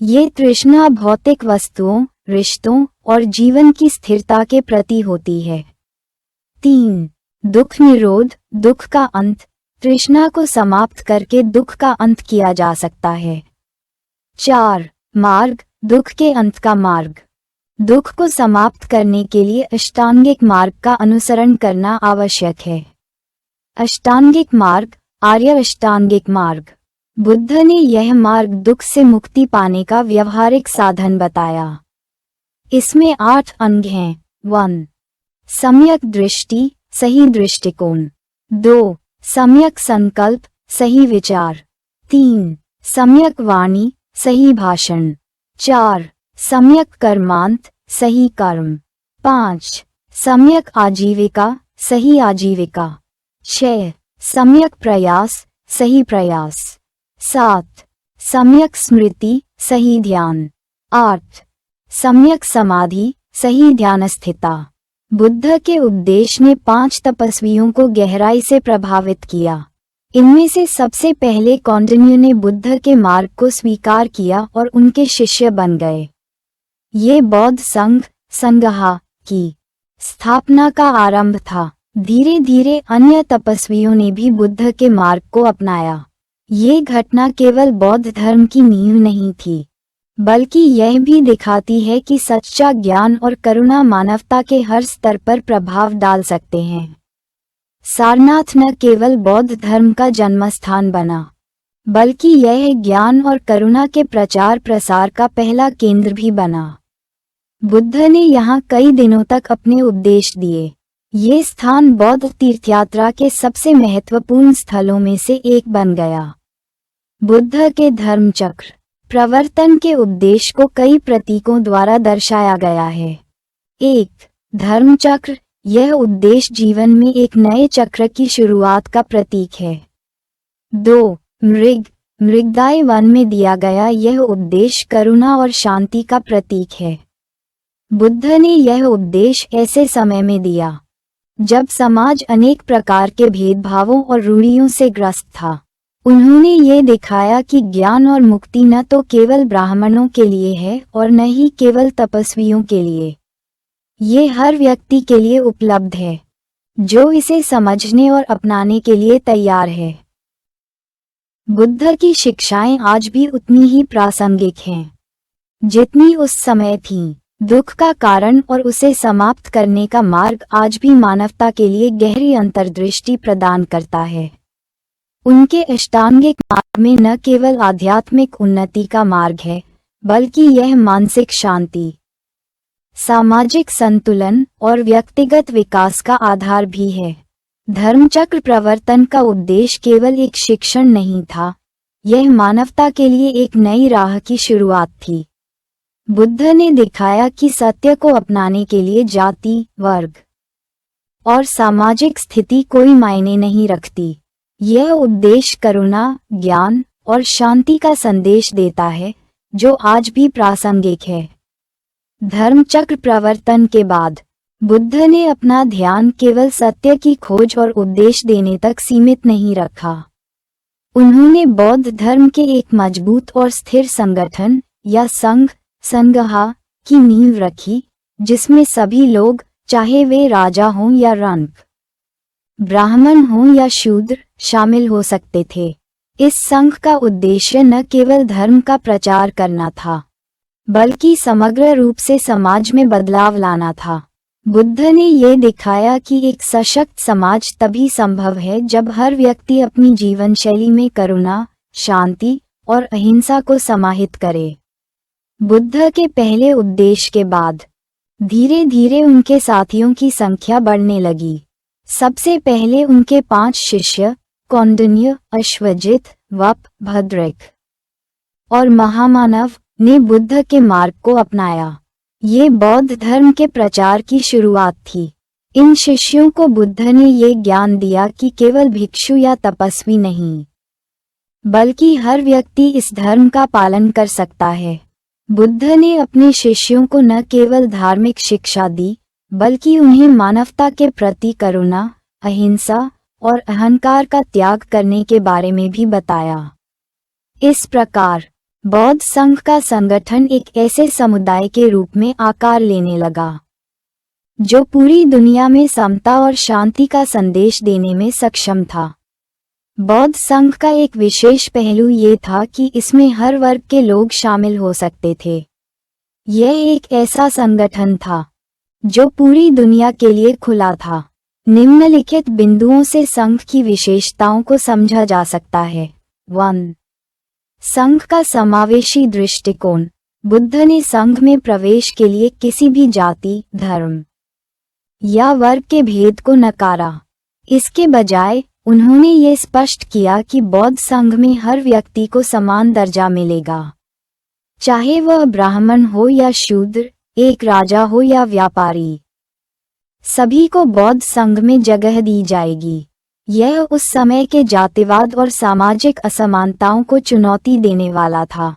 ये तृष्णा भौतिक वस्तुओं, रिश्तों और जीवन की स्थिरता के प्रति होती है। 3. दुख निरोध, दुख का अंत, तृष्णा को समाप्त करके दुख का अंत किया जा सकता है। 4. मार्ग, दुख के अंत का मार्ग, दुख को समाप्त करने के लिए अष्टांगिक मार्ग का अनुसरण करना आवश्यक है। अष्टांगिक मार्ग, आर्य अष्टांगिक मार्ग। बुद्ध ने यह मार्ग दुख से मुक्ति पाने का व्यवहारिक साधन बताया। इसमें 8 अंग हैं। 1. सम्यक दृष्टि, सही दृष्टिकोण। 2. सम्यक संकल्प, सही विचार। 3. सम्यक वाणी, सही भाषण। 4. सम्यक कर्मांत, सही कर्म। 5. सम्यक आजीविका, सही आजीविका। 6. सम्यक प्रयास, सही प्रयास। 7. सम्यक स्मृति, सही ध्यान। 8. सम्यक समाधि, सही ध्यानस्थिता। बुद्ध के उपदेश ने 5 तपस्वियों को गहराई से प्रभावित किया। इनमें से सबसे पहले कौंडिन्य ने बुद्ध के मार्ग को स्वीकार किया और उनके शिष्य बन गए। ये बौद्ध संघ संघहा की स्थापना का आरंभ था। धीरे धीरे अन्य तपस्वियों ने भी बुद्ध के मार्ग को अपनाया। ये घटना केवल बौद्ध धर्म की नींव नहीं थी, बल्कि यह भी दिखाती है कि सच्चा ज्ञान और करुणा मानवता के हर स्तर पर प्रभाव डाल सकते हैं। सारनाथ न केवल बौद्ध धर्म का जन्मस्थान बना, बल्कि यह ज्ञान और करुणा के प्रचार प्रसार का पहला केंद्र भी बना। बुद्ध ने यहाँ कई दिनों तक अपने उपदेश दिए। ये स्थान बौद्ध तीर्थयात्रा के सबसे महत्वपूर्ण स्थलों में से एक बन गया। बुद्ध के धर्मचक्र प्रवर्तन के उपदेश को कई प्रतीकों द्वारा दर्शाया गया है। 1. धर्मचक्र, यह उपदेश जीवन में एक नए चक्र की शुरुआत का प्रतीक है। 2. मृगदाय वन में दिया गया यह उपदेश करुणा और शांति का प्रतीक है। बुद्ध ने यह उपदेश ऐसे समय में दिया जब समाज अनेक प्रकार के भेदभावों और रूढ़ियों से ग्रस्त था। उन्होंने ये दिखाया कि ज्ञान और मुक्ति न तो केवल ब्राह्मणों के लिए है और न ही केवल तपस्वियों के लिए। ये हर व्यक्ति के लिए उपलब्ध है, जो इसे समझने और अपनाने के लिए तैयार है। बुद्ध की शिक्षाएं आज भी उतनी ही प्रासंगिक हैं जितनी उस समय थीं। दुख का कारण और उसे समाप्त करने का मार्ग आज भी मानवता के लिए गहरी अंतर्दृष्टि प्रदान करता है। उनके अष्टांगिक मार्ग में न केवल आध्यात्मिक उन्नति का मार्ग है, बल्कि यह मानसिक शांति, सामाजिक संतुलन और व्यक्तिगत विकास का आधार भी है। धर्मचक्र प्रवर्तन का उद्देश्य केवल एक शिक्षण नहीं था, यह मानवता के लिए एक नई राह की शुरुआत थी। बुद्ध ने दिखाया कि सत्य को अपनाने के लिए जाति, वर्ग और सामाजिक स्थिति कोई मायने नहीं रखती। यह उपदेश करुणा, ज्ञान और शांति का संदेश देता है, जो आज भी प्रासंगिक है। धर्मचक्र प्रवर्तन के बाद बुद्ध ने अपना ध्यान केवल सत्य की खोज और उपदेश देने तक सीमित नहीं रखा। उन्होंने बौद्ध धर्म के एक मजबूत और स्थिर संगठन या संघहा की नींव रखी, जिसमें सभी लोग, चाहे वे राजा हों या रंक, ब्राह्मण हों या शूद्र, शामिल हो सकते थे। इस संघ का उद्देश्य न केवल धर्म का प्रचार करना था, बल्कि समग्र रूप से समाज में बदलाव लाना था। बुद्ध ने ये दिखाया कि एक सशक्त समाज तभी संभव है जब हर व्यक्ति अपनी जीवन शैली में करुणा, शांति और अहिंसा को समाहित करे। बुद्ध के पहले उपदेश के बाद धीरे धीरे उनके साथियों की संख्या बढ़ने लगी। सबसे पहले उनके 5 शिष्य कौंडिन्य, अश्वजित, वप, भद्रिक और महामानव ने बुद्ध के मार्ग को अपनाया। ये बौद्ध धर्म के प्रचार की शुरुआत थी। इन शिष्यों को बुद्ध ने ये ज्ञान दिया कि केवल भिक्षु या तपस्वी नहीं, बल्कि हर व्यक्ति इस धर्म का पालन कर सकता है। बुद्ध ने अपने शिष्यों को न केवल धार्मिक शिक्षा दी, बल्कि उन्हें मानवता के प्रति करुणा, अहिंसा और अहंकार का त्याग करने के बारे में भी बताया। इस प्रकार बौद्ध संघ का संगठन एक ऐसे समुदाय के रूप में आकार लेने लगा, जो पूरी दुनिया में समता और शांति का संदेश देने में सक्षम था। बौद्ध संघ का एक विशेष पहलू ये था कि इसमें हर वर्ग के लोग शामिल हो सकते थे। यह एक ऐसा संगठन था जो पूरी दुनिया के लिए खुला था। निम्नलिखित बिंदुओं से संघ की विशेषताओं को समझा जा सकता है। 1. संघ का समावेशी दृष्टिकोण। बुद्ध ने संघ में प्रवेश के लिए किसी भी जाति, धर्म या वर्ग के भेद को नकारा। इसके बजाय उन्होंने ये स्पष्ट किया कि बौद्ध संघ में हर व्यक्ति को समान दर्जा मिलेगा, चाहे वह ब्राह्मण हो या शूद्र, एक राजा हो या व्यापारी। सभी को बौद्ध संघ में जगह दी जाएगी। यह उस समय के जातिवाद और सामाजिक असमानताओं को चुनौती देने वाला था।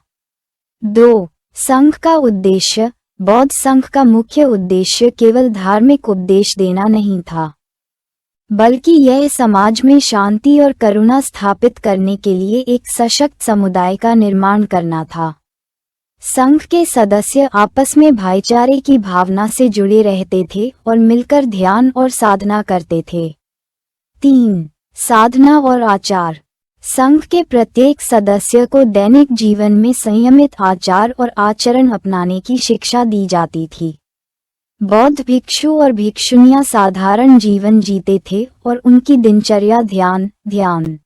2. संघ का उद्देश्य। बौद्ध संघ का मुख्य उद्देश्य केवल धार्मिक उपदेश देना नहीं था, बल्कि यह समाज में शांति और करुणा स्थापित करने के लिए एक सशक्त समुदाय का निर्माण करना था। संघ के सदस्य आपस में भाईचारे की भावना से जुड़े रहते थे और मिलकर ध्यान और साधना करते थे। 3. साधना और आचार। संघ के प्रत्येक सदस्य को दैनिक जीवन में संयमित आचार और आचरण अपनाने की शिक्षा दी जाती थी। बौद्ध भिक्षु और भिक्षुनियां साधारण जीवन जीते थे और उनकी दिनचर्या ध्यान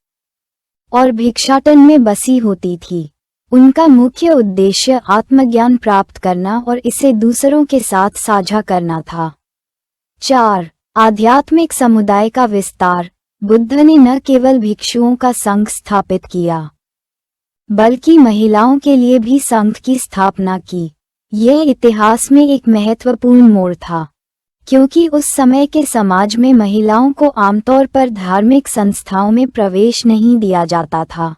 और भिक्षाटन में बसी होती थी। उनका मुख्य उद्देश्य आत्मज्ञान प्राप्त करना और इसे दूसरों के साथ साझा करना था। 4. आध्यात्मिक समुदाय का विस्तार। बुद्ध ने न केवल भिक्षुओं का संघ स्थापित किया, बल्कि महिलाओं के लिए भी संघ की स्थापना की। यह इतिहास में एक महत्वपूर्ण मोड़ था, क्योंकि उस समय के समाज में महिलाओं को आमतौर पर धार्मिक संस्थाओं में प्रवेश नहीं दिया जाता था।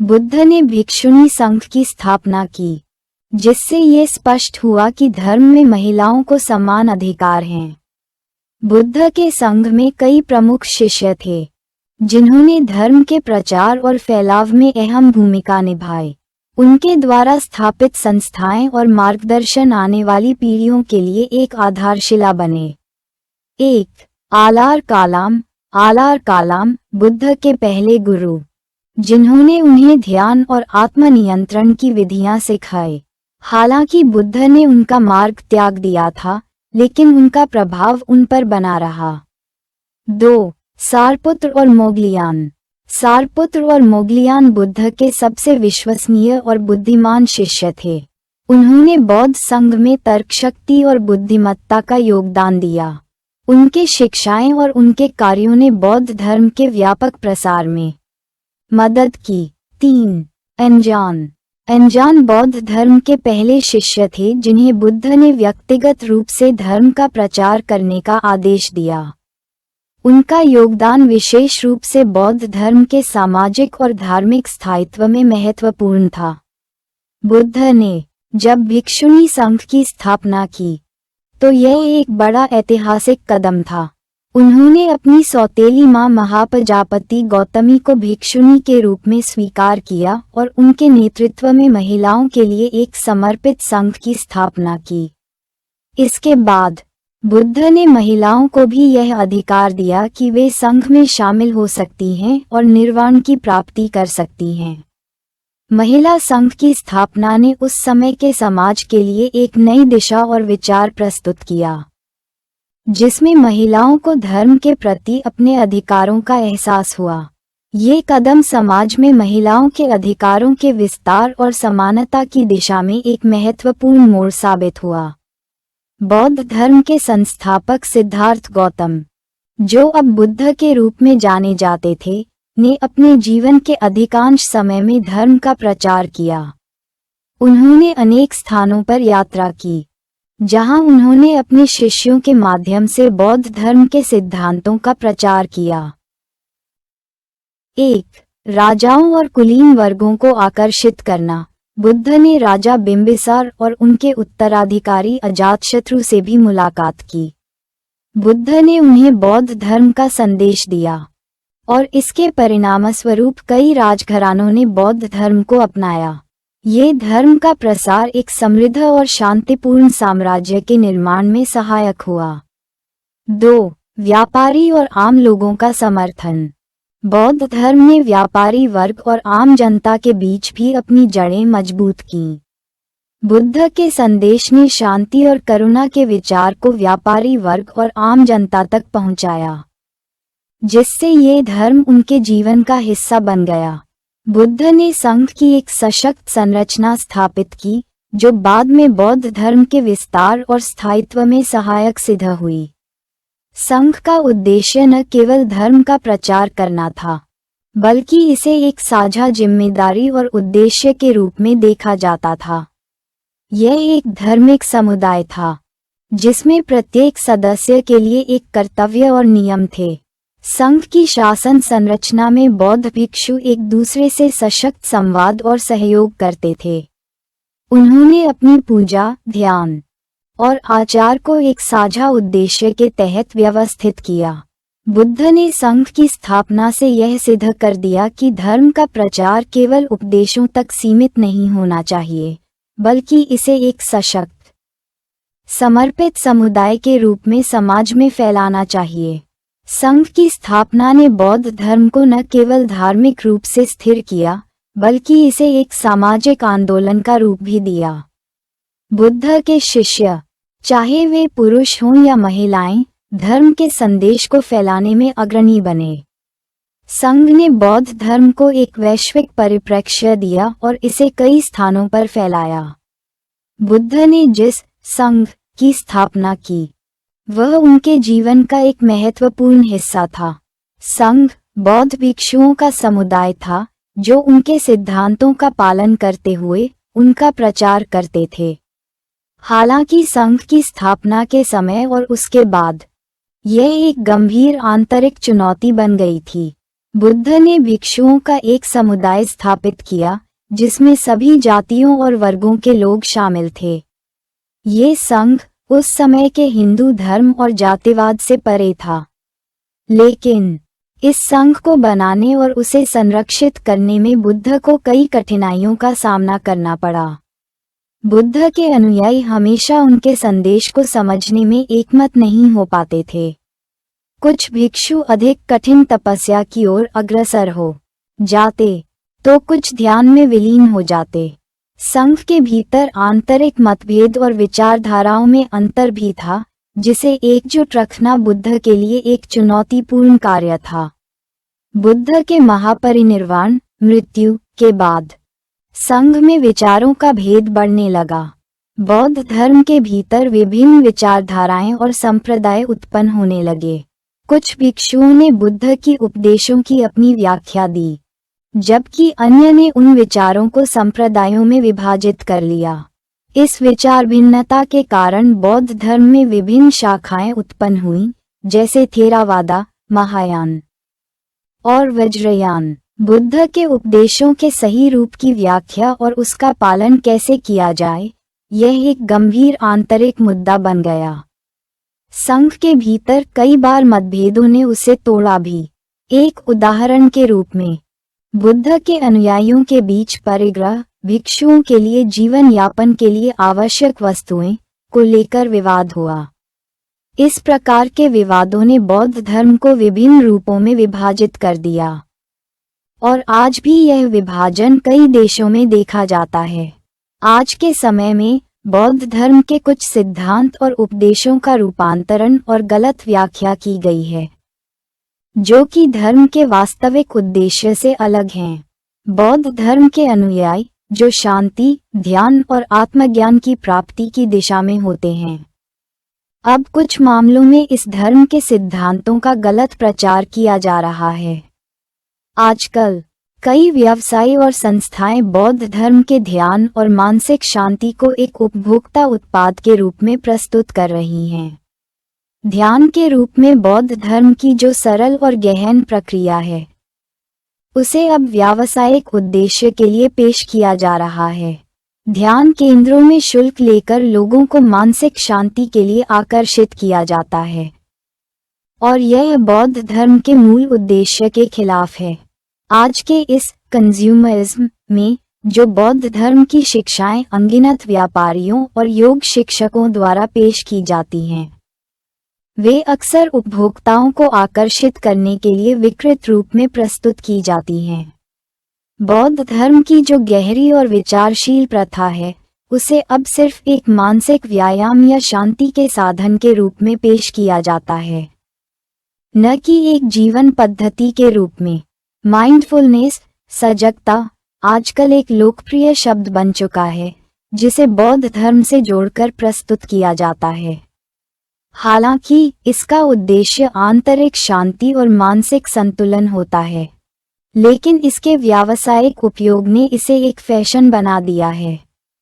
बुद्ध ने भिक्षुणी संघ की स्थापना की, जिससे ये स्पष्ट हुआ कि धर्म में महिलाओं को समान अधिकार हैं। बुद्ध के संघ में कई प्रमुख शिष्य थे, जिन्होंने धर्म के प्रचार और फैलाव में अहम भूमिका निभाई। उनके द्वारा स्थापित संस्थाएं और मार्गदर्शन आने वाली पीढ़ियों के लिए एक आधारशिला बने। 1. आलार कालाम बुद्ध के पहले गुरु, जिन्होंने उन्हें ध्यान और आत्मनियंत्रण की विधियां सिखाई। हालांकि बुद्ध ने उनका मार्ग त्याग दिया था, लेकिन उनका प्रभाव उन पर बना रहा। 2. सारपुत्र और मोगलियान बुद्ध के सबसे विश्वसनीय और बुद्धिमान शिष्य थे। उन्होंने बौद्ध संघ में तर्कशक्ति और बुद्धिमत्ता का योगदान दिया। उनके शिक्षाएं और उनके कार्यों ने बौद्ध धर्म के व्यापक प्रसार में मदद की। 3. अनजान बौद्ध धर्म के पहले शिष्य थे, जिन्हें बुद्ध ने व्यक्तिगत रूप से धर्म का प्रचार करने का आदेश दिया। उनका योगदान विशेष रूप से बौद्ध धर्म के सामाजिक और धार्मिक स्थायित्व में महत्वपूर्ण था। बुद्ध ने जब भिक्षुणी संघ की स्थापना की, तो यह एक बड़ा ऐतिहासिक कदम था। उन्होंने अपनी सौतेली मां महाप्रजापति गौतमी को भिक्षुणी के रूप में स्वीकार किया और उनके नेतृत्व में महिलाओं के लिए एक समर्पित संघ की स्थापना की। इसके बाद बुद्ध ने महिलाओं को भी यह अधिकार दिया कि वे संघ में शामिल हो सकती हैं और निर्वाण की प्राप्ति कर सकती हैं। महिला संघ की स्थापना ने उस समय के समाज के लिए एक नई दिशा और विचार प्रस्तुत किया, जिसमें महिलाओं को धर्म के प्रति अपने अधिकारों का एहसास हुआ। ये कदम समाज में महिलाओं के अधिकारों के विस्तार और समानता की दिशा में एक महत्वपूर्ण मोड़ साबित हुआ। बौद्ध धर्म के संस्थापक सिद्धार्थ गौतम, जो अब बुद्ध के रूप में जाने जाते थे, ने अपने जीवन के अधिकांश समय में धर्म का प्रचार किया। उन्होंने अनेक स्थानों पर यात्रा की, जहां उन्होंने अपने शिष्यों के माध्यम से बौद्ध धर्म के सिद्धांतों का प्रचार किया। 1. राजाओं और कुलीन वर्गों को आकर्षित करना। बुद्ध ने राजा बिंबिसार और उनके उत्तराधिकारी अजातशत्रु से भी मुलाकात की। बुद्ध ने उन्हें बौद्ध धर्म का संदेश दिया और इसके परिणामस्वरूप कई राजघरानों ने बौद्ध धर्म को अपनाया। ये धर्म का प्रसार एक समृद्ध और शांतिपूर्ण साम्राज्य के निर्माण में सहायक हुआ। 2. व्यापारी और आम लोगों का समर्थन। बौद्ध धर्म ने व्यापारी वर्ग और आम जनता के बीच भी अपनी जड़ें मजबूत कीं। बुद्ध के संदेश ने शांति और करुणा के विचार को व्यापारी वर्ग और आम जनता तक पहुंचाया, जिससे ये धर्म उनके जीवन का हिस्सा बन गया। बुद्ध ने संघ की एक सशक्त संरचना स्थापित की, जो बाद में बौद्ध धर्म के विस्तार और स्थायित्व में सहायक सिद्ध हुई। संघ का उद्देश्य न केवल धर्म का प्रचार करना था, बल्कि इसे एक साझा जिम्मेदारी और उद्देश्य के रूप में देखा जाता था। यह एक धार्मिक समुदाय था, जिसमें प्रत्येक सदस्य के लिए एक कर्तव्य और नियम थे। संघ की शासन संरचना में बौद्ध भिक्षु एक दूसरे से सशक्त संवाद और सहयोग करते थे। उन्होंने अपनी पूजा, ध्यान और आचार को एक साझा उद्देश्य के तहत व्यवस्थित किया। बुद्ध ने संघ की स्थापना से यह सिद्ध कर दिया कि धर्म का प्रचार केवल उपदेशों तक सीमित नहीं होना चाहिए, बल्कि इसे एक सशक्त, समर्पित समुदाय के रूप में समाज में फैलाना चाहिए। संघ की स्थापना ने बौद्ध धर्म को न केवल धार्मिक रूप से स्थिर किया, बल्कि इसे एक सामाजिक आंदोलन का रूप भी दिया। बुद्ध के शिष्य, चाहे वे पुरुष हों या महिलाएं, धर्म के संदेश को फैलाने में अग्रणी बने। संघ ने बौद्ध धर्म को एक वैश्विक परिप्रेक्ष्य दिया और इसे कई स्थानों पर फैलाया। बुद्ध ने जिस संघ की स्थापना की, वह उनके जीवन का एक महत्वपूर्ण हिस्सा था। संघ बौद्ध भिक्षुओं का समुदाय था, जो उनके सिद्धांतों का पालन करते हुए उनका प्रचार करते थे। हालांकि संघ की स्थापना के समय और उसके बाद यह एक गंभीर आंतरिक चुनौती बन गई थी। बुद्ध ने भिक्षुओं का एक समुदाय स्थापित किया, जिसमें सभी जातियों और वर्गों के लोग शामिल थे। ये संघ उस समय के हिंदू धर्म और जातिवाद से परे था, लेकिन इस संघ को बनाने और उसे संरक्षित करने में बुद्ध को कई कठिनाइयों का सामना करना पड़ा। बुद्ध के अनुयायी हमेशा उनके संदेश को समझने में एकमत नहीं हो पाते थे। कुछ भिक्षु अधिक कठिन तपस्या की ओर अग्रसर हो जाते, तो कुछ ध्यान में विलीन हो जाते। संघ के भीतर आंतरिक मतभेद और विचारधाराओं में अंतर भी था, जिसे एकजुट रखना बुद्ध के लिए एक चुनौतीपूर्ण कार्य था। बुद्ध के महापरिनिर्वाण, मृत्यु के बाद संघ में विचारों का भेद बढ़ने लगा। बौद्ध धर्म के भीतर विभिन्न विचारधाराएं और संप्रदाय उत्पन्न होने लगे। कुछ भिक्षुओं ने बुद्ध की उपदेशों की अपनी व्याख्या दी, जबकि अन्य ने उन विचारों को संप्रदायों में विभाजित कर लिया। इस विचार भिन्नता के कारण बौद्ध धर्म में विभिन्न शाखाएं उत्पन्न हुईं, जैसे थेरावादा, महायान और वज्रयान। बुद्ध के उपदेशों के सही रूप की व्याख्या और उसका पालन कैसे किया जाए, यह एक गंभीर आंतरिक मुद्दा बन गया। संघ के भीतर कई बार मतभेदों ने उसे तोड़ा भी। एक उदाहरण के रूप में, बुद्ध के अनुयायियों के बीच परिग्रह, भिक्षुओं के लिए जीवन यापन के लिए आवश्यक वस्तुएं को लेकर विवाद हुआ। इस प्रकार के विवादों ने बौद्ध धर्म को विभिन्न रूपों में विभाजित कर दिया, और आज भी यह विभाजन कई देशों में देखा जाता है। आज के समय में बौद्ध धर्म के कुछ सिद्धांत और उपदेशों का रूपांतरण और गलत व्याख्या की गई है, जो कि धर्म के वास्तविक उद्देश्य से अलग हैं। बौद्ध धर्म के अनुयायी, जो शांति, ध्यान और आत्मज्ञान की प्राप्ति की दिशा में होते हैं, अब कुछ मामलों में इस धर्म के सिद्धांतों का गलत प्रचार किया जा रहा है। आजकल कई व्यवसाय और संस्थाएं बौद्ध धर्म के ध्यान और मानसिक शांति को एक उपभोक्ता उत्पाद के रूप में प्रस्तुत कर रही हैं। ध्यान के रूप में बौद्ध धर्म की जो सरल और गहन प्रक्रिया है, उसे अब व्यावसायिक उद्देश्य के लिए पेश किया जा रहा है। ध्यान केंद्रों में शुल्क लेकर लोगों को मानसिक शांति के लिए आकर्षित किया जाता है, और यह बौद्ध धर्म के मूल उद्देश्य के खिलाफ है। आज के इस कंज्यूमरिज्म में, जो बौद्ध धर्म की शिक्षाएं अनगिनत व्यापारियों और योग शिक्षकों द्वारा पेश की जाती हैं, वे अक्सर उपभोक्ताओं को आकर्षित करने के लिए विकृत रूप में प्रस्तुत की जाती हैं। बौद्ध धर्म की जो गहरी और विचारशील प्रथा है, उसे अब सिर्फ एक मानसिक व्यायाम या शांति के साधन के रूप में पेश किया जाता है, न कि एक जीवन पद्धति के रूप में। माइंडफुलनेस, सजगता, आजकल एक लोकप्रिय शब्द बन चुका है, जिसे बौद्ध धर्म से जोड़कर प्रस्तुत किया जाता है। हालांकि इसका उद्देश्य आंतरिक शांति और मानसिक संतुलन होता है, लेकिन इसके व्यावसायिक उपयोग ने इसे एक फैशन बना दिया है।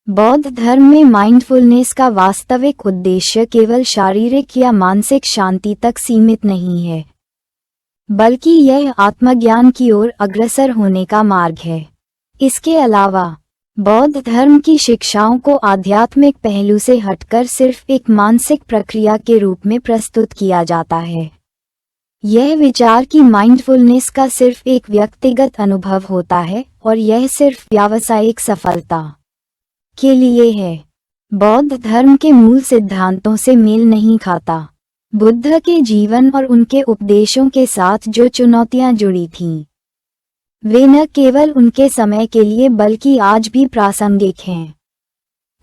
बौद्ध धर्म में माइंडफुलनेस का वास्तविक उद्देश्य केवल शारीरिक या मानसिक शांति तक सीमित नहीं है, बल्कि यह आत्मज्ञान की ओर अग्रसर होने का मार्ग है। इसके अलावा बौद्ध धर्म की शिक्षाओं को आध्यात्मिक पहलू से हटकर सिर्फ एक मानसिक प्रक्रिया के रूप में प्रस्तुत किया जाता है। यह विचार कि माइंडफुलनेस का सिर्फ एक व्यक्तिगत अनुभव होता है और यह सिर्फ व्यावसायिक सफलता के लिए है, बौद्ध धर्म के मूल सिद्धांतों से मेल नहीं खाता। बुद्ध के जीवन और उनके उपदेशों के साथ जो चुनौतियां जुड़ी थीं, वे न केवल उनके समय के लिए बल्कि आज भी प्रासंगिक हैं।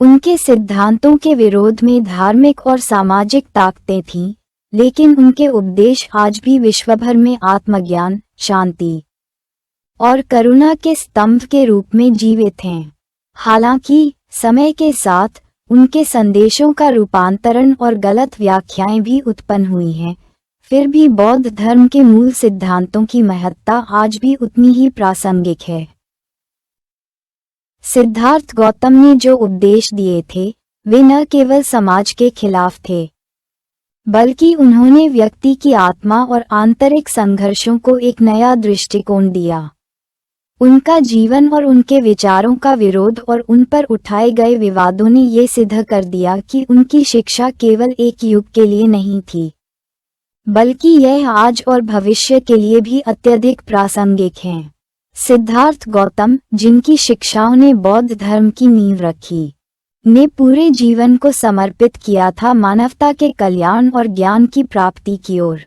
उनके सिद्धांतों के विरोध में धार्मिक और सामाजिक ताकतें थीं, लेकिन उनके उपदेश आज भी विश्वभर में आत्मज्ञान, शांति और करुणा के स्तंभ के रूप में जीवित हैं। हालांकि समय के साथ उनके संदेशों का रूपांतरण और गलत व्याख्याएं भी उत्पन्न हुई हैं, फिर भी बौद्ध धर्म के मूल सिद्धांतों की महत्ता आज भी उतनी ही प्रासंगिक है। सिद्धार्थ गौतम ने जो उपदेश दिए थे, वे न केवल समाज के खिलाफ थे, बल्कि उन्होंने व्यक्ति की आत्मा और आंतरिक संघर्षों को एक नया दृष्टिकोण दिया। उनका जीवन और उनके विचारों का विरोध और उन पर उठाए गए विवादों ने ये सिद्ध कर दिया कि उनकी शिक्षा केवल एक युग के लिए नहीं थी, बल्कि यह आज और भविष्य के लिए भी अत्यधिक प्रासंगिक हैं। सिद्धार्थ गौतम, जिनकी शिक्षाओं ने बौद्ध धर्म की नींव रखी, ने पूरे जीवन को समर्पित किया था मानवता के कल्याण और ज्ञान की प्राप्ति की ओर।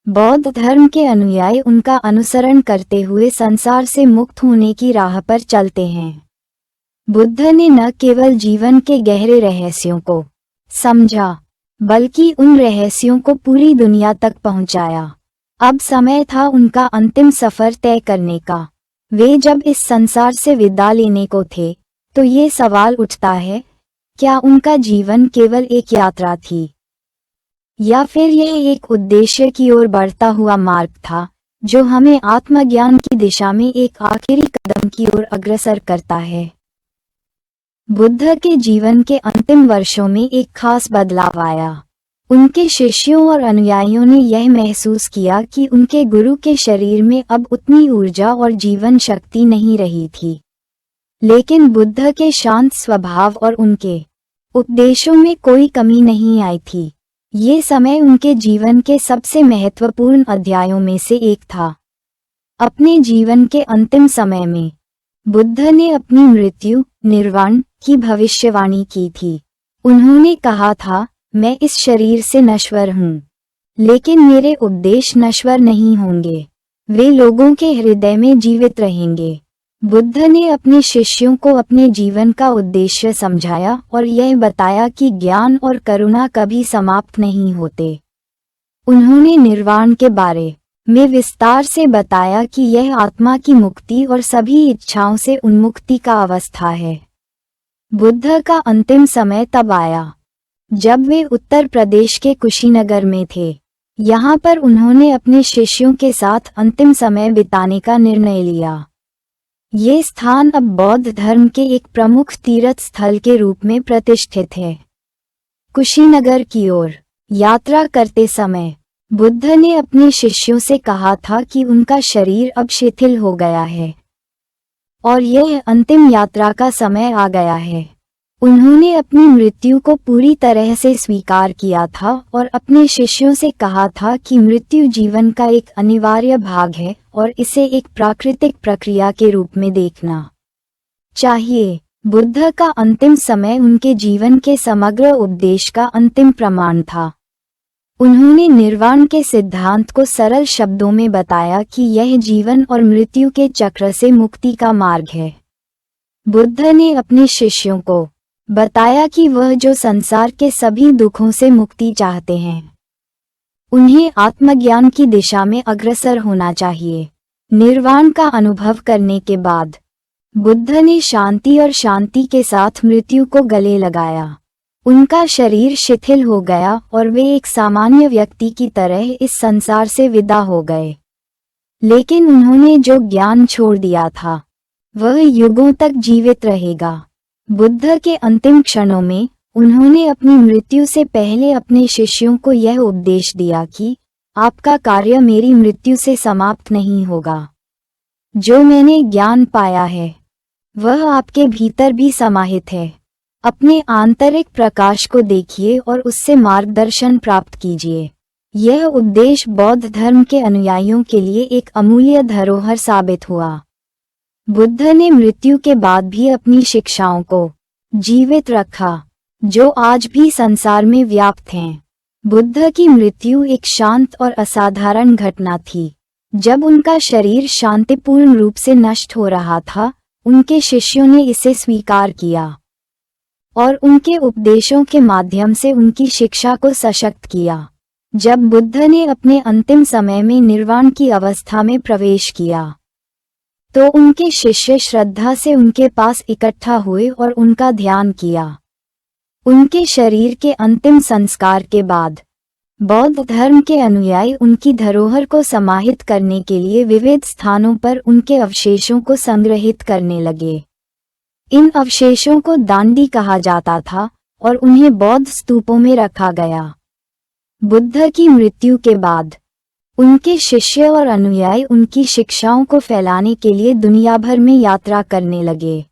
बौद्ध धर्म के अनुयायी उनका अनुसरण करते हुए संसार से मुक्त होने की राह पर चलते हैं। बुद्ध ने न केवल जीवन के गहरे रहस्यों को समझा, बल्कि उन रहस्यों को पूरी दुनिया तक पहुंचाया। अब समय था उनका अंतिम सफर तय करने का। वे जब इस संसार से विदा लेने को थे, तो ये सवाल उठता है, क्या उनका जीवन केवल एक यात्रा थी, या फिर यह एक उद्देश्य की ओर बढ़ता हुआ मार्ग था, जो हमें आत्मज्ञान की दिशा में एक आखिरी कदम की ओर अग्रसर करता है। बुद्ध के जीवन के अंतिम वर्षों में एक खास बदलाव आया। उनके शिष्यों और अनुयायियों ने यह महसूस किया कि उनके गुरु के शरीर में अब उतनी ऊर्जा और जीवन शक्ति नहीं रही थी, लेकिन बुद्ध के शांत स्वभाव और उनके उपदेशों में कोई कमी नहीं आई थी। ये समय उनके जीवन के सबसे महत्वपूर्ण अध्यायों में से एक था। अपने जीवन के अंतिम समय में बुद्ध ने अपनी मृत्यु, निर्वाण की भविष्यवाणी की थी। उन्होंने कहा था, मैं इस शरीर से नश्वर हूँ, लेकिन मेरे उपदेश नश्वर नहीं होंगे, वे लोगों के हृदय में जीवित रहेंगे। बुद्ध ने अपने शिष्यों को अपने जीवन का उद्देश्य समझाया और यह बताया कि ज्ञान और करुणा कभी समाप्त नहीं होते। उन्होंने निर्वाण के बारे में विस्तार से बताया कि यह आत्मा की मुक्ति और सभी इच्छाओं से उन्मुक्ति का अवस्था है। बुद्ध का अंतिम समय तब आया जब वे उत्तर प्रदेश के कुशीनगर में थे। यहाँ पर उन्होंने अपने शिष्यों के साथ अंतिम समय बिताने का निर्णय लिया। ये स्थान अब बौद्ध धर्म के एक प्रमुख तीर्थ स्थल के रूप में प्रतिष्ठित है। कुशीनगर की ओर यात्रा करते समय बुद्ध ने अपने शिष्यों से कहा था कि उनका शरीर अब शिथिल हो गया है और यह अंतिम यात्रा का समय आ गया है। उन्होंने अपनी मृत्यु को पूरी तरह से स्वीकार किया था और अपने शिष्यों से कहा था कि मृत्यु जीवन का एक अनिवार्य भाग है और इसे एक प्राकृतिक प्रक्रिया के रूप में देखना चाहिए। बुद्ध का अंतिम समय उनके जीवन के समग्र उपदेश का अंतिम प्रमाण था। उन्होंने निर्वाण के सिद्धांत को सरल शब्दों में बताया कि यह जीवन और मृत्यु के चक्र से मुक्ति का मार्ग है। बुद्ध ने अपने शिष्यों को बताया कि वह जो संसार के सभी दुखों से मुक्ति चाहते हैं, उन्हें आत्मज्ञान की दिशा में अग्रसर होना चाहिए। निर्वाण का अनुभव करने के बाद बुद्ध ने शांति और शांति के साथ मृत्यु को गले लगाया। उनका शरीर शिथिल हो गया और वे एक सामान्य व्यक्ति की तरह इस संसार से विदा हो गए। लेकिन उन्होंने जो ज्ञान छोड़ दिया था वह युगों तक जीवित रहेगा। बुद्ध के अंतिम क्षणों में उन्होंने अपनी मृत्यु से पहले अपने शिष्यों को यह उपदेश दिया कि आपका कार्य मेरी मृत्यु से समाप्त नहीं होगा। जो मैंने ज्ञान पाया है वह आपके भीतर भी समाहित है। अपने आंतरिक प्रकाश को देखिए और उससे मार्गदर्शन प्राप्त कीजिए। यह उपदेश बौद्ध धर्म के अनुयायियों के लिए एक अमूल्य धरोहर साबित हुआ। बुद्ध ने मृत्यु के बाद भी अपनी शिक्षाओं को जीवित रखा, जो आज भी संसार में व्याप्त हैं। बुद्ध की मृत्यु एक शांत और असाधारण घटना थी। जब उनका शरीर शांतिपूर्ण रूप से नष्ट हो रहा था, उनके शिष्यों ने इसे स्वीकार किया और उनके उपदेशों के माध्यम से उनकी शिक्षा को सशक्त किया। जब बुद्ध ने अपने अंतिम समय में निर्वाण की अवस्था में प्रवेश किया, तो उनके शिष्य श्रद्धा से उनके पास इकट्ठा हुए और उनका ध्यान किया। उनके शरीर के अंतिम संस्कार के बाद बौद्ध धर्म के अनुयायी उनकी धरोहर को समाहित करने के लिए विविध स्थानों पर उनके अवशेषों को संग्रहित करने लगे। इन अवशेषों को दांडी कहा जाता था और उन्हें बौद्ध स्तूपों में रखा गया। बुद्ध की मृत्यु के बाद उनके शिष्य और अनुयायी उनकी शिक्षाओं को फैलाने के लिए दुनिया भर में यात्रा करने लगे।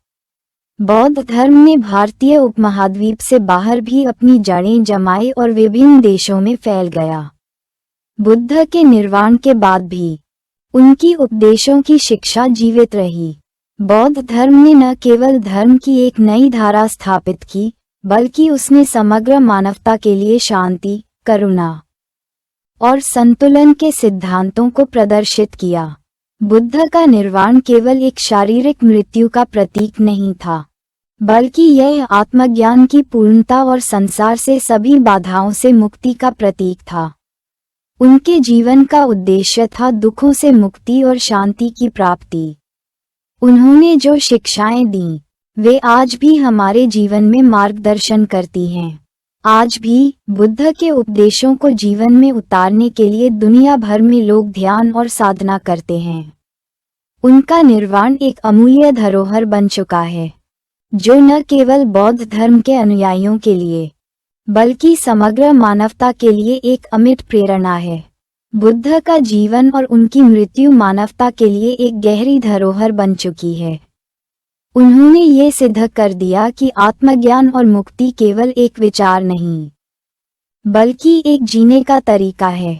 बौद्ध धर्म ने भारतीय उपमहाद्वीप से बाहर भी अपनी जड़ें जमाई और विभिन्न देशों में फैल गया। बुद्ध के निर्वाण के बाद भी उनकी उपदेशों की शिक्षा जीवित रही। बौद्ध धर्म ने न केवल धर्म की एक नई धारा स्थापित की, बल्कि उसने समग्र मानवता के लिए शांति, करुणा और संतुलन के सिद्धांतों को प्रदर्शित किया। बुद्ध का निर्वाण केवल एक शारीरिक मृत्यु का प्रतीक नहीं था, बल्कि यह आत्मज्ञान की पूर्णता और संसार से सभी बाधाओं से मुक्ति का प्रतीक था। उनके जीवन का उद्देश्य था दुखों से मुक्ति और शांति की प्राप्ति। उन्होंने जो शिक्षाएं दी, वे आज भी हमारे जीवन में मार्गदर्शन करती हैं। आज भी बुद्ध के उपदेशों को जीवन में उतारने के लिए दुनिया भर में लोग ध्यान और साधना करते हैं। उनका निर्वाण एक अमूल्य धरोहर बन चुका है, जो न केवल बौद्ध धर्म के अनुयायियों के लिए, बल्कि समग्र मानवता के लिए एक अमिट प्रेरणा है। बुद्ध का जीवन और उनकी मृत्यु मानवता के लिए एक गहरी धरोहर बन चुकी है। उन्होंने ये सिद्ध कर दिया कि आत्मज्ञान और मुक्ति केवल एक विचार नहीं, बल्कि एक जीने का तरीका है।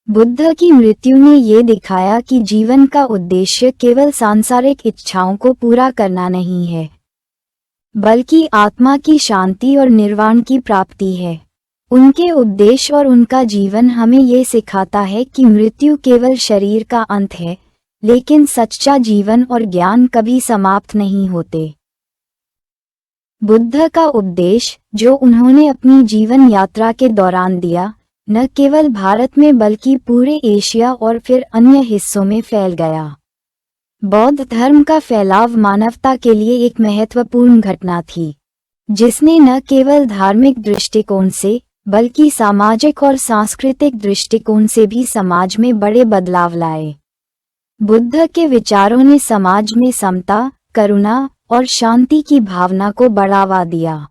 बुद्ध की मृत्यु ने ये दिखाया कि जीवन का उद्देश्य केवल सांसारिक इच्छाओं को पूरा करना नहीं है, बल्कि आत्मा की शांति और निर्वाण की प्राप्ति है। उनके उपदेश और उनका जीवन हमें ये सिखाता है कि मृत्यु केवल शरीर का अंत है, लेकिन सच्चा जीवन और ज्ञान कभी समाप्त नहीं होते। बुद्ध का उपदेश, जो उन्होंने अपनी जीवन यात्रा के दौरान दिया, न केवल भारत में बल्कि पूरे एशिया और फिर अन्य हिस्सों में फैल गया। बौद्ध धर्म का फैलाव मानवता के लिए एक महत्वपूर्ण घटना थी, जिसने न केवल धार्मिक दृष्टिकोण से बल्कि सामाजिक और सांस्कृतिक दृष्टिकोण से भी समाज में बड़े बदलाव लाए। बुद्ध के विचारों ने समाज में समता, करुणा और शांति की भावना को बढ़ावा दिया,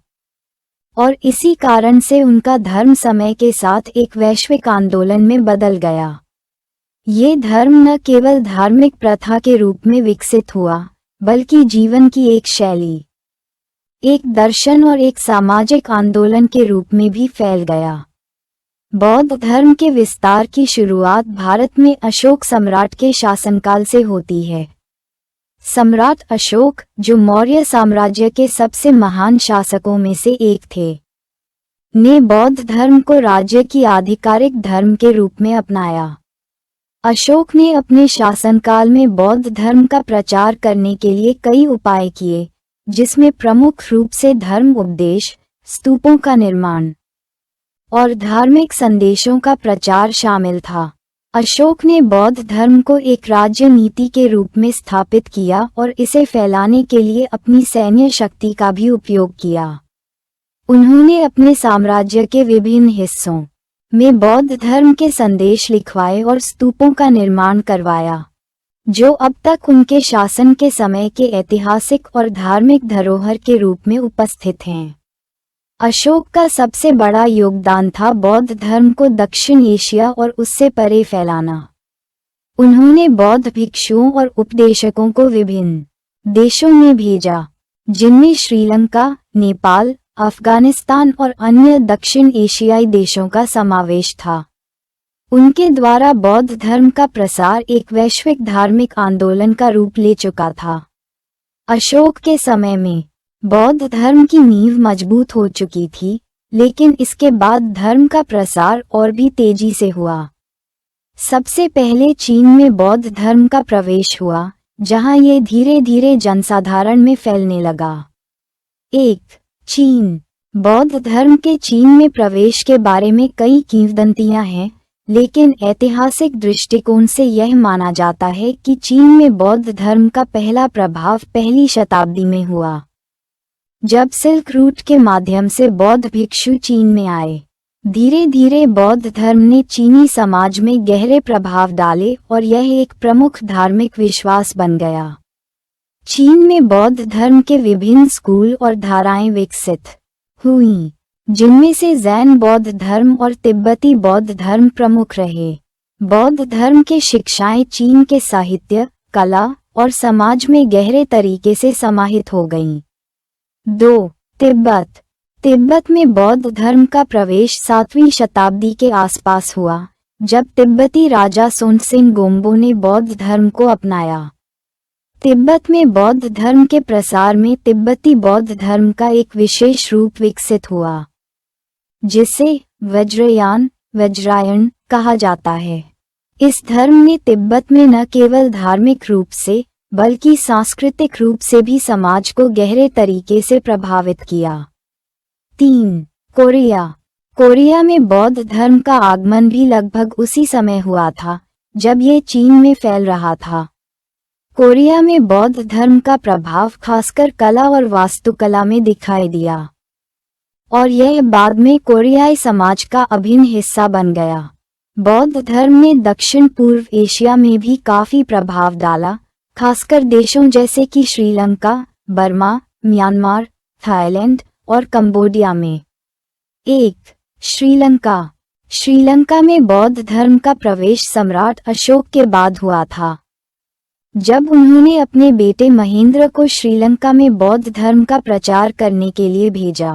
और इसी कारण से उनका धर्म समय के साथ एक वैश्विक आंदोलन में बदल गया। ये धर्म न केवल धार्मिक प्रथा के रूप में विकसित हुआ, बल्कि जीवन की एक शैली, एक दर्शन और एक सामाजिक आंदोलन के रूप में भी फैल गया। बौद्ध धर्म के विस्तार की शुरुआत भारत में अशोक सम्राट के शासनकाल से होती है। सम्राट अशोक, जो मौर्य साम्राज्य के सबसे महान शासकों में से एक थे, ने बौद्ध धर्म को राज्य की आधिकारिक धर्म के रूप में अपनाया। अशोक ने अपने शासनकाल में बौद्ध धर्म का प्रचार करने के लिए कई उपाय किए, जिसमें प्रमुख रूप से धर्म उपदेश, स्तूपों का निर्माण और धार्मिक संदेशों का प्रचार शामिल था। अशोक ने बौद्ध धर्म को एक राज्य नीति के रूप में स्थापित किया और इसे फैलाने के लिए अपनी सैन्य शक्ति का भी उपयोग किया। उन्होंने अपने साम्राज्य के विभिन्न हिस्सों में बौद्ध धर्म के संदेश लिखवाए और स्तूपों का निर्माण करवाया, जो अब तक उनके शासन के समय के ऐतिहासिक और धार्मिक धरोहर के रूप में उपस्थित हैं। अशोक का सबसे बड़ा योगदान था बौद्ध धर्म को दक्षिण एशिया और उससे परे फैलाना। उन्होंने बौद्ध भिक्षुओं और उपदेशकों को विभिन्न देशों में भेजा, जिनमें श्रीलंका, नेपाल, अफगानिस्तान और अन्य दक्षिण एशियाई देशों का समावेश था। उनके द्वारा बौद्ध धर्म का प्रसार एक वैश्विक धार्मिक आंदोलन का रूप ले चुका था। अशोक के समय में बौद्ध धर्म की नींव मजबूत हो चुकी थी, लेकिन इसके बाद धर्म का प्रसार और भी तेजी से हुआ। सबसे पहले चीन में बौद्ध धर्म का प्रवेश हुआ, जहां ये धीरे धीरे जनसाधारण में फैलने लगा। 1. चीन। बौद्ध धर्म के चीन में प्रवेश के बारे में कई किंवदंतियां हैं, लेकिन ऐतिहासिक दृष्टिकोण से यह माना जाता है कि चीन में बौद्ध धर्म का पहला प्रभाव पहली शताब्दी में हुआ, जब सिल्क रूट के माध्यम से बौद्ध भिक्षु चीन में आए। धीरे धीरे बौद्ध धर्म ने चीनी समाज में गहरे प्रभाव डाले और यह एक प्रमुख धार्मिक विश्वास बन गया। चीन में बौद्ध धर्म के विभिन्न स्कूल और धाराएं विकसित हुईं, जिनमें से जैन बौद्ध धर्म और तिब्बती बौद्ध धर्म प्रमुख रहे। बौद्ध धर्म के शिक्षाएं चीन के साहित्य, कला और समाज में गहरे तरीके से समाहित हो गईं। 2. तिब्बत। तिब्बत में बौद्ध धर्म का प्रवेश 7वीं शताब्दी के आसपास हुआ, जब तिब्बती राजा सोनसेन गोम्बो ने बौद्ध धर्म को अपनाया। तिब्बत में बौद्ध धर्म के प्रसार में तिब्बती बौद्ध धर्म का एक विशेष रूप विकसित हुआ, जिसे वज्रायन कहा जाता है। इस धर्म ने तिब्बत में न केवल धार्मिक रूप से बल्कि सांस्कृतिक रूप से भी समाज को गहरे तरीके से प्रभावित किया। 3. कोरिया। कोरिया में बौद्ध धर्म का आगमन भी लगभग उसी समय हुआ था, जब ये चीन में फैल रहा था। कोरिया में बौद्ध धर्म का प्रभाव खासकर कला और वास्तुकला में दिखाई दिया, और यह बाद में कोरियाई समाज का अभिन्न हिस्सा बन गया। बौद्ध धर्म ने दक्षिण पूर्व एशिया में भी काफी प्रभाव डाला, खासकर देशों जैसे कि श्रीलंका, बर्मा, म्यांमार, थाईलैंड और कंबोडिया में। 1. श्रीलंका। श्रीलंका में बौद्ध धर्म का प्रवेश सम्राट अशोक के बाद हुआ था, जब उन्होंने अपने बेटे महेंद्र को श्रीलंका में बौद्ध धर्म का प्रचार करने के लिए भेजा।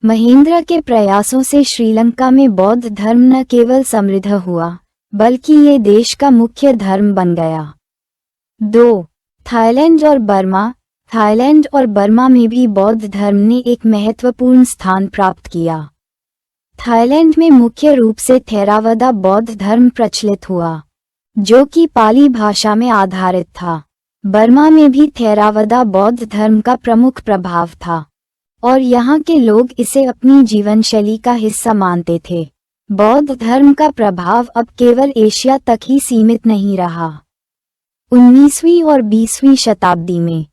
महेंद्र के प्रयासों से श्रीलंका में बौद्ध धर्म न केवल समृद्ध हुआ, बल्कि ये देश का मुख्य धर्म बन गया। 2. थाईलैंड और बर्मा। थाईलैंड और बर्मा में भी बौद्ध धर्म ने एक महत्वपूर्ण स्थान प्राप्त किया। थाईलैंड में मुख्य रूप से थेरावदा बौद्ध धर्म प्रचलित हुआ, जो कि पाली भाषा में आधारित था। बर्मा में भी थेरावदा बौद्ध धर्म का प्रमुख प्रभाव था, और यहाँ के लोग इसे अपनी जीवनशैली का हिस्सा मानते थे। बौद्ध धर्म का प्रभाव अब केवल एशिया तक ही सीमित नहीं रहा। 19वीं और 20वीं शताब्दी में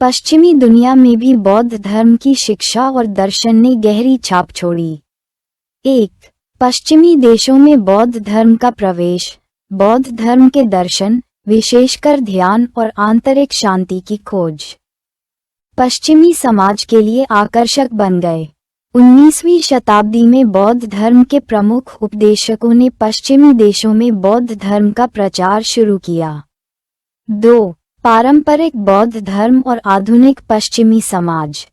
पश्चिमी दुनिया में भी बौद्ध धर्म की शिक्षा और दर्शन ने गहरी छाप छोड़ी। 1. पश्चिमी देशों में बौद्ध धर्म का प्रवेश। बौद्ध धर्म के दर्शन, विशेषकर ध्यान और आंतरिक शांति की खोज, पश्चिमी समाज के लिए आकर्षक बन गए। 19वीं शताब्दी में बौद्ध धर्म के प्रमुख उपदेशकों ने पश्चिमी देशों में बौद्ध धर्म का प्रचार शुरू किया। 2. पारंपरिक बौद्ध धर्म और आधुनिक पश्चिमी समाज।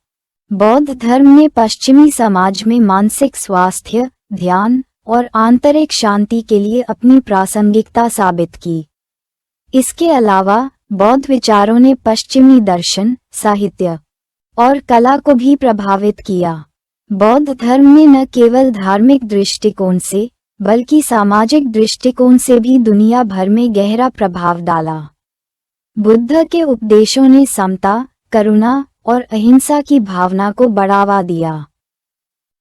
बौद्ध धर्म ने पश्चिमी समाज में मानसिक स्वास्थ्य, ध्यान और आंतरिक शांति के लिए अपनी प्रासंगिकता साबित की। इसके अलावा बौद्ध विचारों ने पश्चिमी दर्शन, साहित्य और कला को भी प्रभावित किया। बौद्ध धर्म ने न केवल धार्मिक दृष्टिकोण से बल्कि सामाजिक दृष्टिकोण से भी दुनिया भर में गहरा प्रभाव डाला। बुद्ध के उपदेशों ने समता, करुणा और अहिंसा की भावना को बढ़ावा दिया,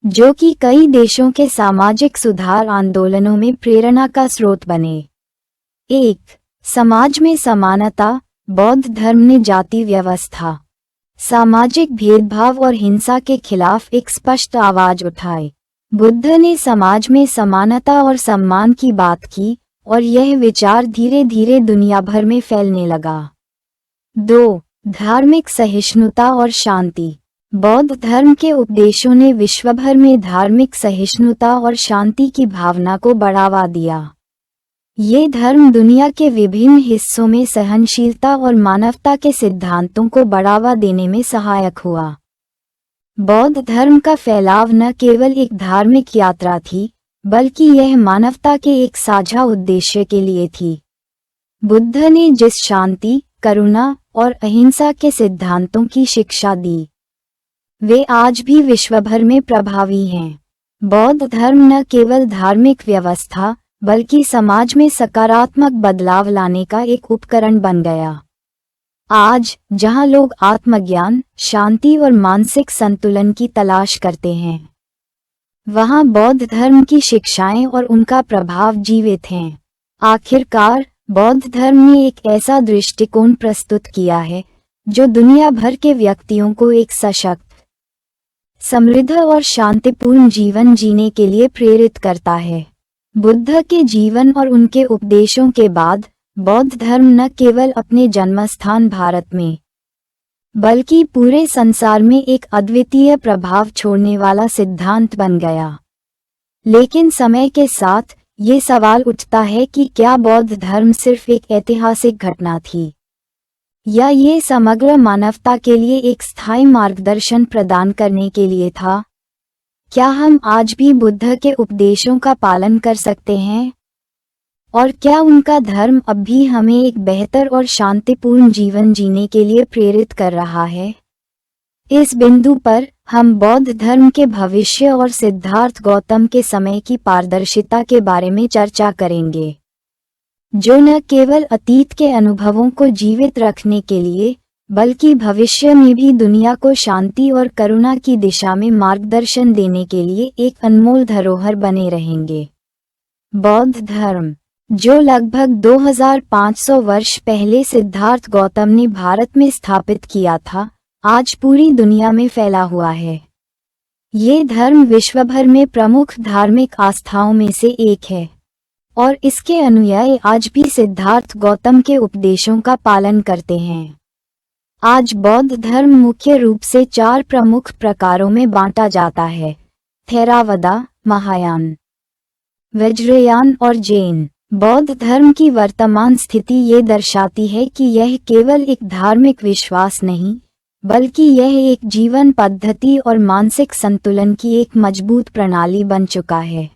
जो कि कई देशों के सामाजिक सुधार आंदोलनों में प्रेरणा का स्रोत बने। 1. समाज में समानता। बौद्ध धर्म ने जाति व्यवस्था, सामाजिक भेदभाव और हिंसा के खिलाफ एक स्पष्ट आवाज उठाई। बुद्ध ने समाज में समानता और सम्मान की बात की और यह विचार धीरे धीरे दुनिया भर में फैलने लगा। 2. धार्मिक सहिष्णुता और शांति। बौद्ध धर्म के उपदेशों ने विश्वभर में धार्मिक सहिष्णुता और शांति की भावना को बढ़ावा दिया। ये धर्म दुनिया के विभिन्न हिस्सों में सहनशीलता और मानवता के सिद्धांतों को बढ़ावा देने में सहायक हुआ। बौद्ध धर्म का फैलाव न केवल एक धार्मिक यात्रा थी, बल्कि यह मानवता के एक साझा उद्देश्य के लिए थी। बुद्ध ने जिस शांति, करुणा और अहिंसा के सिद्धांतों की शिक्षा दी, वे आज भी विश्वभर में प्रभावी हैं। बौद्ध धर्म न केवल धार्मिक व्यवस्था, बल्कि समाज में सकारात्मक बदलाव लाने का एक उपकरण बन गया। आज, जहां लोग आत्मज्ञान, शांति और मानसिक संतुलन की तलाश करते हैं, वहां बौद्ध धर्म की शिक्षाएं और उनका प्रभाव जीवित हैं। आखिरकार, बौद्ध धर्म ने एक ऐसा दृष्टिकोण प्रस्तुत किया है जो दुनिया भर के व्यक्तियों को एक सशक्त, समृद्ध और शांतिपूर्ण जीवन जीने के लिए प्रेरित करता है। बुद्ध के जीवन और उनके उपदेशों के बाद बौद्ध धर्म न केवल अपने जन्मस्थान भारत में, बल्कि पूरे संसार में एक अद्वितीय प्रभाव छोड़ने वाला सिद्धांत बन गया। लेकिन समय के साथ ये सवाल उठता है कि क्या बौद्ध धर्म सिर्फ एक ऐतिहासिक घटना थी, या ये समग्र मानवता के लिए एक स्थायी मार्गदर्शन प्रदान करने के लिए था? क्या हम आज भी बुद्ध के उपदेशों का पालन कर सकते हैं? और क्या उनका धर्म अब भी हमें एक बेहतर और शांतिपूर्ण जीवन जीने के लिए प्रेरित कर रहा है? इस बिंदु पर हम बौद्ध धर्म के भविष्य और सिद्धार्थ गौतम के समय की पारदर्शिता के बारे में चर्चा करेंगे, जो न केवल अतीत के अनुभवों को जीवित रखने के लिए, बल्कि भविष्य में भी दुनिया को शांति और करुणा की दिशा में मार्गदर्शन देने के लिए एक अनमोल धरोहर बने रहेंगे। बौद्ध धर्म, जो लगभग 2500 वर्ष पहले सिद्धार्थ गौतम ने भारत में स्थापित किया था, आज पूरी दुनिया में फैला हुआ है। ये धर्म विश्वभर में प्रमुख धार्मिक आस्थाओं में से एक है, और इसके अनुयायी आज भी सिद्धार्थ गौतम के उपदेशों का पालन करते हैं। आज बौद्ध धर्म मुख्य रूप से 4 प्रमुख प्रकारों में बांटा जाता है: थेरावदा, महायान, वज्रयान और जैन। बौद्ध धर्म की वर्तमान स्थिति ये दर्शाती है कि यह केवल एक धार्मिक विश्वास नहीं, बल्कि यह एक जीवन पद्धति और मानसिक संतुलन की एक मजबूत प्रणाली बन चुका है।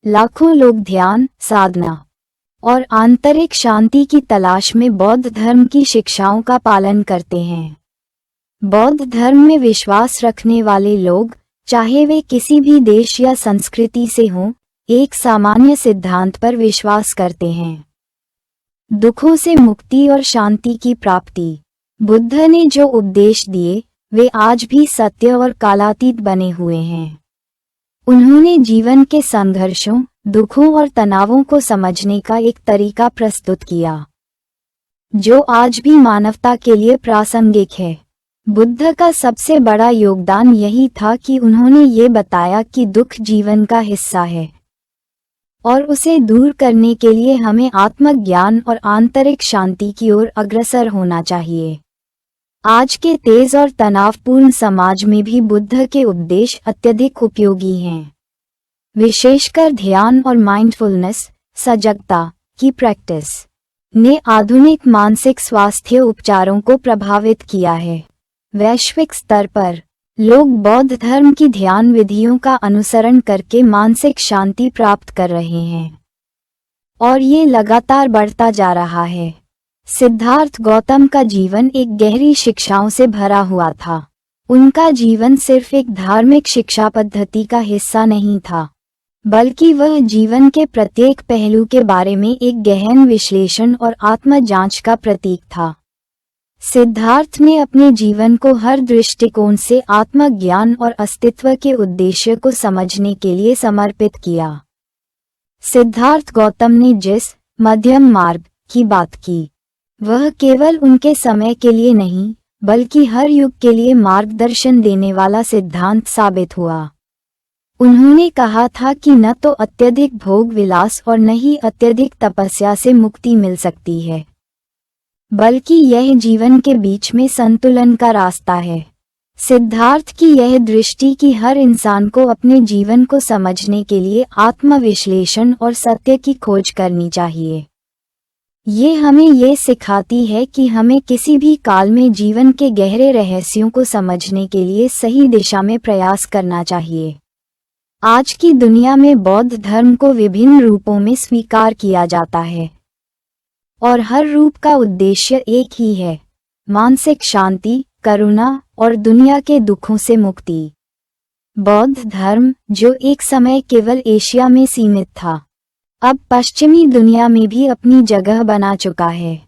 लाखों लोग ध्यान, साधना और आंतरिक शांति की तलाश में बौद्ध धर्म की शिक्षाओं का पालन करते हैं। बौद्ध धर्म में विश्वास रखने वाले लोग, चाहे वे किसी भी देश या संस्कृति से हों, एक सामान्य सिद्धांत पर विश्वास करते हैं: दुखों से मुक्ति और शांति की प्राप्ति। बुद्ध ने जो उपदेश दिए, वे आज भी सत्य और कालातीत बने हुए हैं। उन्होंने जीवन के संघर्षों, दुखों और तनावों को समझने का एक तरीका प्रस्तुत किया, जो आज भी मानवता के लिए प्रासंगिक है। बुद्ध का सबसे बड़ा योगदान यही था कि उन्होंने ये बताया कि दुख जीवन का हिस्सा है, और उसे दूर करने के लिए हमें आत्मज्ञान और आंतरिक शांति की ओर अग्रसर होना चाहिए। आज के तेज और तनावपूर्ण समाज में भी बुद्ध के उपदेश अत्यधिक उपयोगी हैं। विशेषकर ध्यान और माइंडफुलनेस, सजगता की प्रैक्टिस ने आधुनिक मानसिक स्वास्थ्य उपचारों को प्रभावित किया है। वैश्विक स्तर पर लोग बौद्ध धर्म की ध्यान विधियों का अनुसरण करके मानसिक शांति प्राप्त कर रहे हैं, और ये लगातार बढ़ता जा रहा है। सिद्धार्थ गौतम का जीवन एक गहरी शिक्षाओं से भरा हुआ था। उनका जीवन सिर्फ एक धार्मिक शिक्षा पद्धति का हिस्सा नहीं था, बल्कि वह जीवन के प्रत्येक पहलू के बारे में एक गहन विश्लेषण और आत्म जांच का प्रतीक था। सिद्धार्थ ने अपने जीवन को हर दृष्टिकोण से आत्मज्ञान और अस्तित्व के उद्देश्य को समझने के लिए समर्पित किया। सिद्धार्थ गौतम ने जिस मध्यम मार्ग की बात की, वह केवल उनके समय के लिए नहीं, बल्कि हर युग के लिए मार्गदर्शन देने वाला सिद्धांत साबित हुआ। उन्होंने कहा था कि न तो अत्यधिक भोग विलास और न ही अत्यधिक तपस्या से मुक्ति मिल सकती है, बल्कि यह जीवन के बीच में संतुलन का रास्ता है। सिद्धार्थ की यह दृष्टि कि हर इंसान को अपने जीवन को समझने के लिए आत्मविश्लेषण और सत्य की खोज करनी चाहिए। ये हमें ये सिखाती है कि हमें किसी भी काल में जीवन के गहरे रहस्यों को समझने के लिए सही दिशा में प्रयास करना चाहिए। आज की दुनिया में बौद्ध धर्म को विभिन्न रूपों में स्वीकार किया जाता है और हर रूप का उद्देश्य एक ही है, मानसिक शांति, करुणा और दुनिया के दुखों से मुक्ति। बौद्ध धर्म, जो एक समय केवल एशिया में सीमित था, अब पश्चिमी दुनिया में भी अपनी जगह बना चुका है।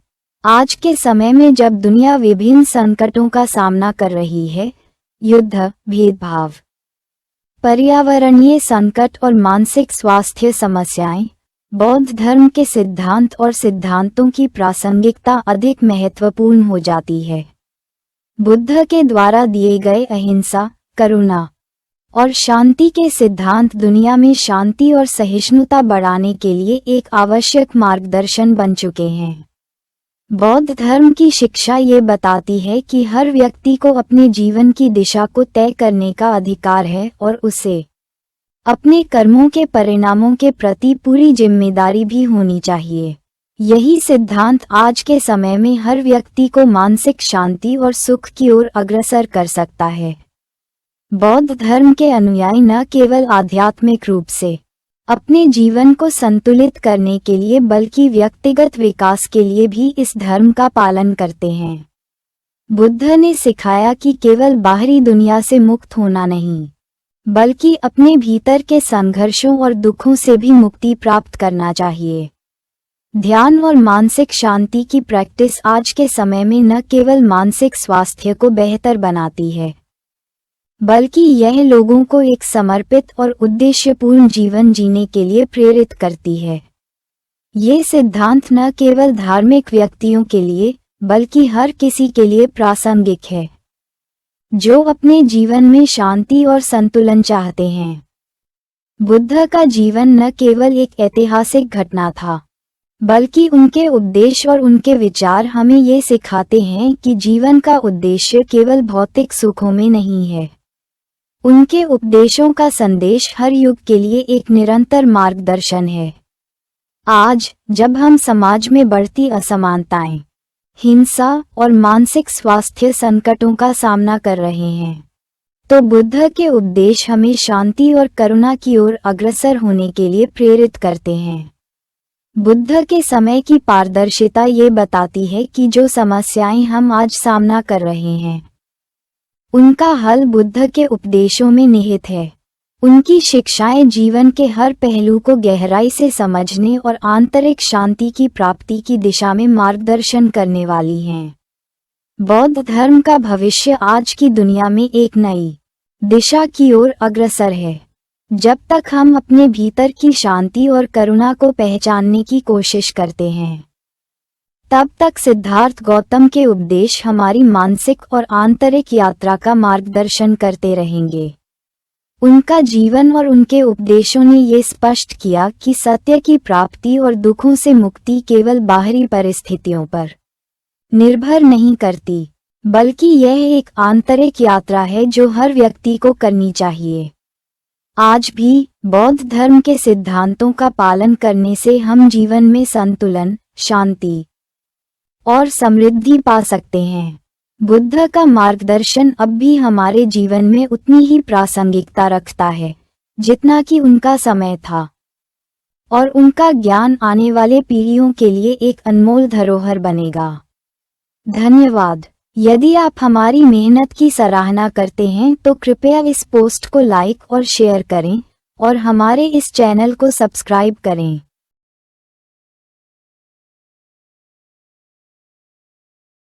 आज के समय में जब दुनिया विभिन्न संकटों का सामना कर रही है, युद्ध, भेदभाव, पर्यावरणीय संकट और मानसिक स्वास्थ्य समस्याएं, बौद्ध धर्म के सिद्धांत और सिद्धांतों की प्रासंगिकता अधिक महत्वपूर्ण हो जाती है। बुद्ध के द्वारा दिए गए अहिंसा, करुणा और शांति के सिद्धांत दुनिया में शांति और सहिष्णुता बढ़ाने के लिए एक आवश्यक मार्गदर्शन बन चुके हैं। बौद्ध धर्म की शिक्षा ये बताती है कि हर व्यक्ति को अपने जीवन की दिशा को तय करने का अधिकार है और उसे अपने कर्मों के परिणामों के प्रति पूरी जिम्मेदारी भी होनी चाहिए। यही सिद्धांत आज के समय में हर व्यक्ति को मानसिक शांति और सुख की ओर अग्रसर कर सकता है। बौद्ध धर्म के अनुयायी न केवल आध्यात्मिक रूप से अपने जीवन को संतुलित करने के लिए बल्कि व्यक्तिगत विकास के लिए भी इस धर्म का पालन करते हैं। बुद्ध ने सिखाया कि केवल बाहरी दुनिया से मुक्त होना नहीं, बल्कि अपने भीतर के संघर्षों और दुखों से भी मुक्ति प्राप्त करना चाहिए। ध्यान और मानसिक शांति की प्रैक्टिस आज के समय में न केवल मानसिक स्वास्थ्य को बेहतर बनाती है, बल्कि यह लोगों को एक समर्पित और उद्देश्यपूर्ण जीवन जीने के लिए प्रेरित करती है। ये सिद्धांत न केवल धार्मिक व्यक्तियों के लिए बल्कि हर किसी के लिए प्रासंगिक है जो अपने जीवन में शांति और संतुलन चाहते हैं। बुद्ध का जीवन न केवल एक ऐतिहासिक घटना था, बल्कि उनके उपदेश और उनके विचार हमें ये सिखाते हैं कि जीवन का उद्देश्य केवल भौतिक सुखों में नहीं है। उनके उपदेशों का संदेश हर युग के लिए एक निरंतर मार्गदर्शन है। आज जब हम समाज में बढ़ती असमानताएं, हिंसा और मानसिक स्वास्थ्य संकटों का सामना कर रहे हैं, तो बुद्ध के उपदेश हमें शांति और करुणा की ओर अग्रसर होने के लिए प्रेरित करते हैं। बुद्ध के समय की पारदर्शिता ये बताती है कि जो समस्याएं हम आज सामना कर रहे हैं, उनका हल बुद्ध के उपदेशों में निहित है। उनकी शिक्षाएं जीवन के हर पहलू को गहराई से समझने और आंतरिक शांति की प्राप्ति की दिशा में मार्गदर्शन करने वाली हैं। बौद्ध धर्म का भविष्य आज की दुनिया में एक नई दिशा की ओर अग्रसर है। जब तक हम अपने भीतर की शांति और करुणा को पहचानने की कोशिश करते हैं, तब तक सिद्धार्थ गौतम के उपदेश हमारी मानसिक और आंतरिक यात्रा का मार्गदर्शन करते रहेंगे। उनका जीवन और उनके उपदेशों ने ये स्पष्ट किया कि सत्य की प्राप्ति और दुखों से मुक्ति केवल बाहरी परिस्थितियों पर निर्भर नहीं करती, बल्कि यह एक आंतरिक यात्रा है जो हर व्यक्ति को करनी चाहिए। आज भी बौद्ध धर्म के सिद्धांतों का पालन करने से हम जीवन में संतुलन, शांति और समृद्धि पा सकते हैं। बुद्ध का मार्गदर्शन अब भी हमारे जीवन में उतनी ही प्रासंगिकता रखता है जितना कि उनका समय था, और उनका ज्ञान आने वाले पीढ़ियों के लिए एक अनमोल धरोहर बनेगा। धन्यवाद। यदि आप हमारी मेहनत की सराहना करते हैं तो कृपया इस पोस्ट को लाइक और शेयर करें और हमारे इस चैनल को सब्सक्राइब करें।